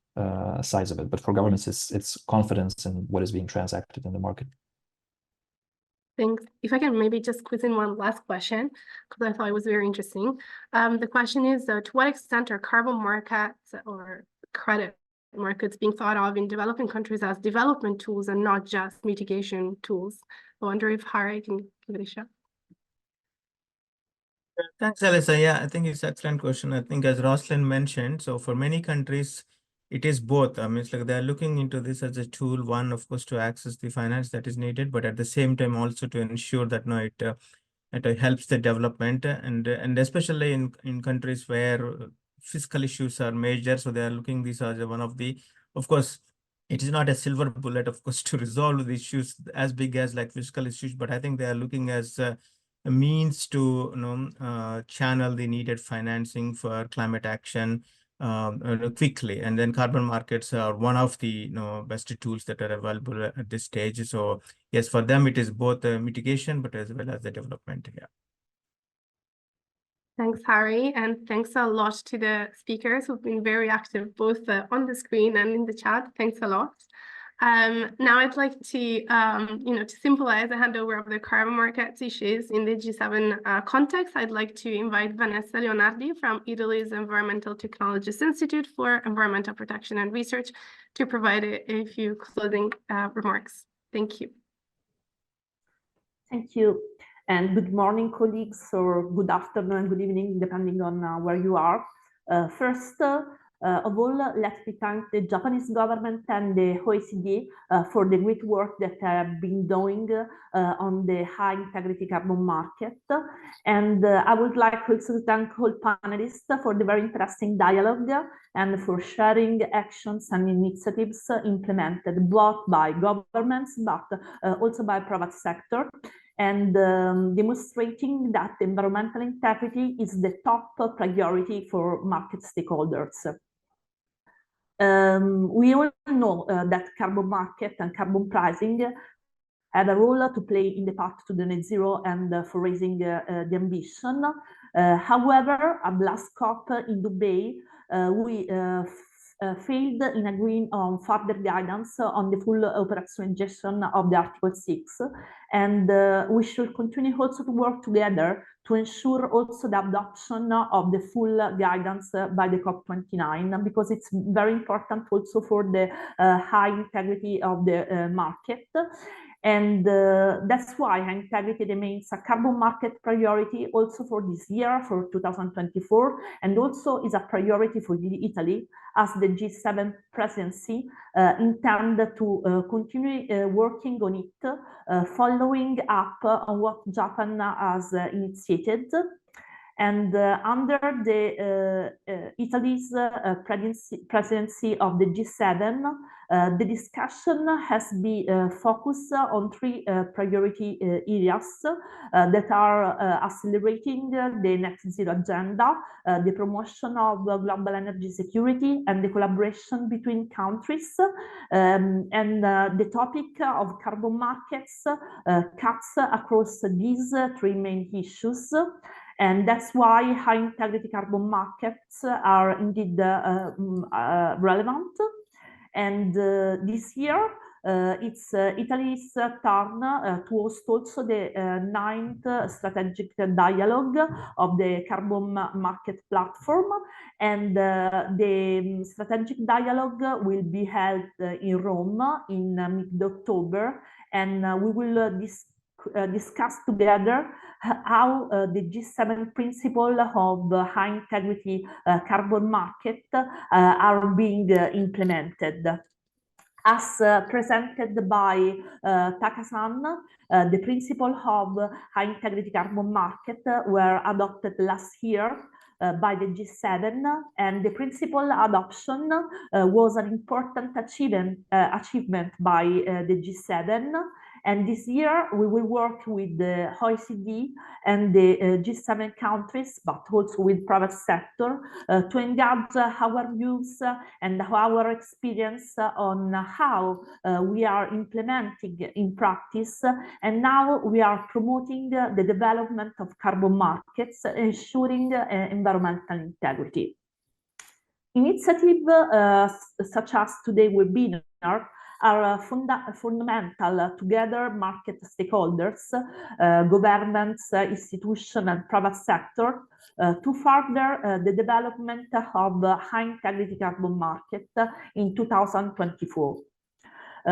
sides of it. But for governments, it's confidence in what is being transacted in the market. Thanks. If I can maybe just quiz in one last question, because I thought it was very interesting. The question is, to what extent are carbon markets or credit markets being thought of in developing countries as development tools and not just mitigation tools? I wonder if Harry can give it a shot. Thanks, Elisa. Yeah, I think it's an excellent question. I think as Roslyn mentioned, so for many countries, it is both. I mean, it's like they're looking into this as a tool, one, of course, to access the finance that is needed, but at the same time also to ensure that it helps the development, and especially in countries where fiscal issues are major. So they are looking this as one of the, of course, it is not a silver bullet, of course, to resolve the issues as big as like fiscal issues, but I think they are looking as a means to channel the needed financing for climate action quickly. And then carbon markets are one of the best tools that are available at this stage. So yes, for them it is both mitigation but as well as the development. Yeah. Thanks, Harry, and thanks a lot to the speakers who've been very active both on the screen and in the chat. Thanks a lot. Now I'd like to, to symbolize the handover of the carbon markets issues in the G7 context, I'd like to invite Vanessa Leonardi from Italy's Environmental Technologies Institute for Environmental Protection and Research to provide a few closing remarks. Thank you. Thank you. And good morning, colleagues, or good afternoon, good evening, depending on where you are. First of all, let me thank the Japanese government and the OECD for the great work that have been doing on the high integrity carbon market. And I would like also to thank all panelists for the very interesting dialogue and for sharing actions and initiatives implemented both by governments, but also by private sector, and demonstrating that environmental integrity is the top priority for market stakeholders. We all know that carbon market and carbon pricing have a role to play in the path to the net zero and for raising the ambition. However, at last COP in Dubai, we failed in agreeing on further guidance on the full operationalization of the Article 6. And we should continue also to work together to ensure also the adoption of the full guidance by the COP29, because it's very important also for the high integrity of the market. And that's why high integrity remains a carbon market priority also for this year, for 2024, and also is a priority for Italy as the G7 presidency intend to continue working on it, following up on what Japan has initiated. And under the Italy's presidency of the G7, the discussion has been focused on three priority areas that are accelerating the net zero agenda, the promotion of global energy security, and the collaboration between countries. And the topic of carbon markets cuts across these three main issues. And that's why high integrity carbon markets are indeed relevant. And this year, it's Italy's turn to host also the 9th strategic dialogue of the carbon market platform. And the strategic dialogue will be held in Rome in mid-October. And we will discuss together how the G7 principle of high integrity carbon market are being implemented. As presented by Taka-san, the principle of high integrity carbon market were adopted last year by the G7, and the principle adoption was an important achievement by the G7. And this year, we will work with the OECD and the G7 countries, but also with private sector to engage our views and our experience on how we are implementing in practice. And now we are promoting the development of carbon markets, ensuring environmental integrity. Initiatives such as today's webinar are fundamental to gather market stakeholders, governments, institutions, and private sector to further the development of high integrity carbon market in 2024.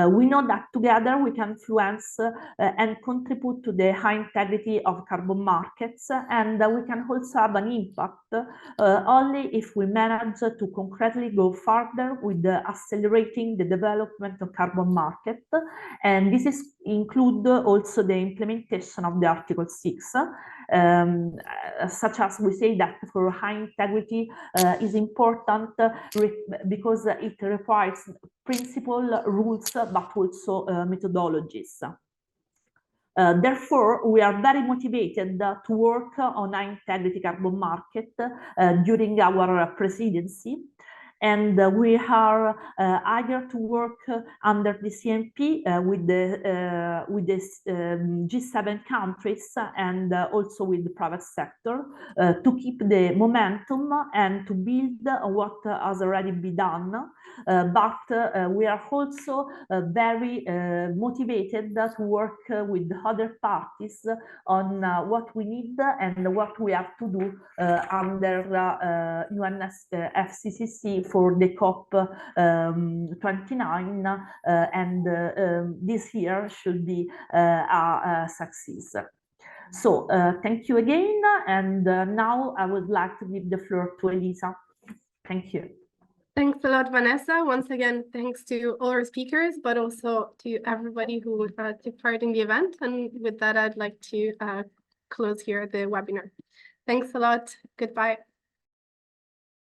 We know that together we can influence and contribute to the high integrity of carbon markets, and we can also have an impact only if we manage to concretely go further with accelerating the development of carbon market. And this include also the implementation of the Article 6, such as we say that for high integrity is important because it requires principle, rules, but also methodologies. Therefore, we are very motivated to work on high integrity carbon market during our presidency. and we are eager to work under the CMP with the G7 countries and also with the private sector to keep the momentum and to build what has already been done. But we are also very motivated to work with other parties on what we need and what we have to do under UNFCCC for the COP 29, and this year should be a success. So thank you again, and now I would like to give the floor to Elisa. Thank you. Thanks a lot, Vanessa. Once again, thanks to all our speakers, but also to everybody who took part in the event. And with that, I'd like to close here the webinar. Thanks a lot. Goodbye.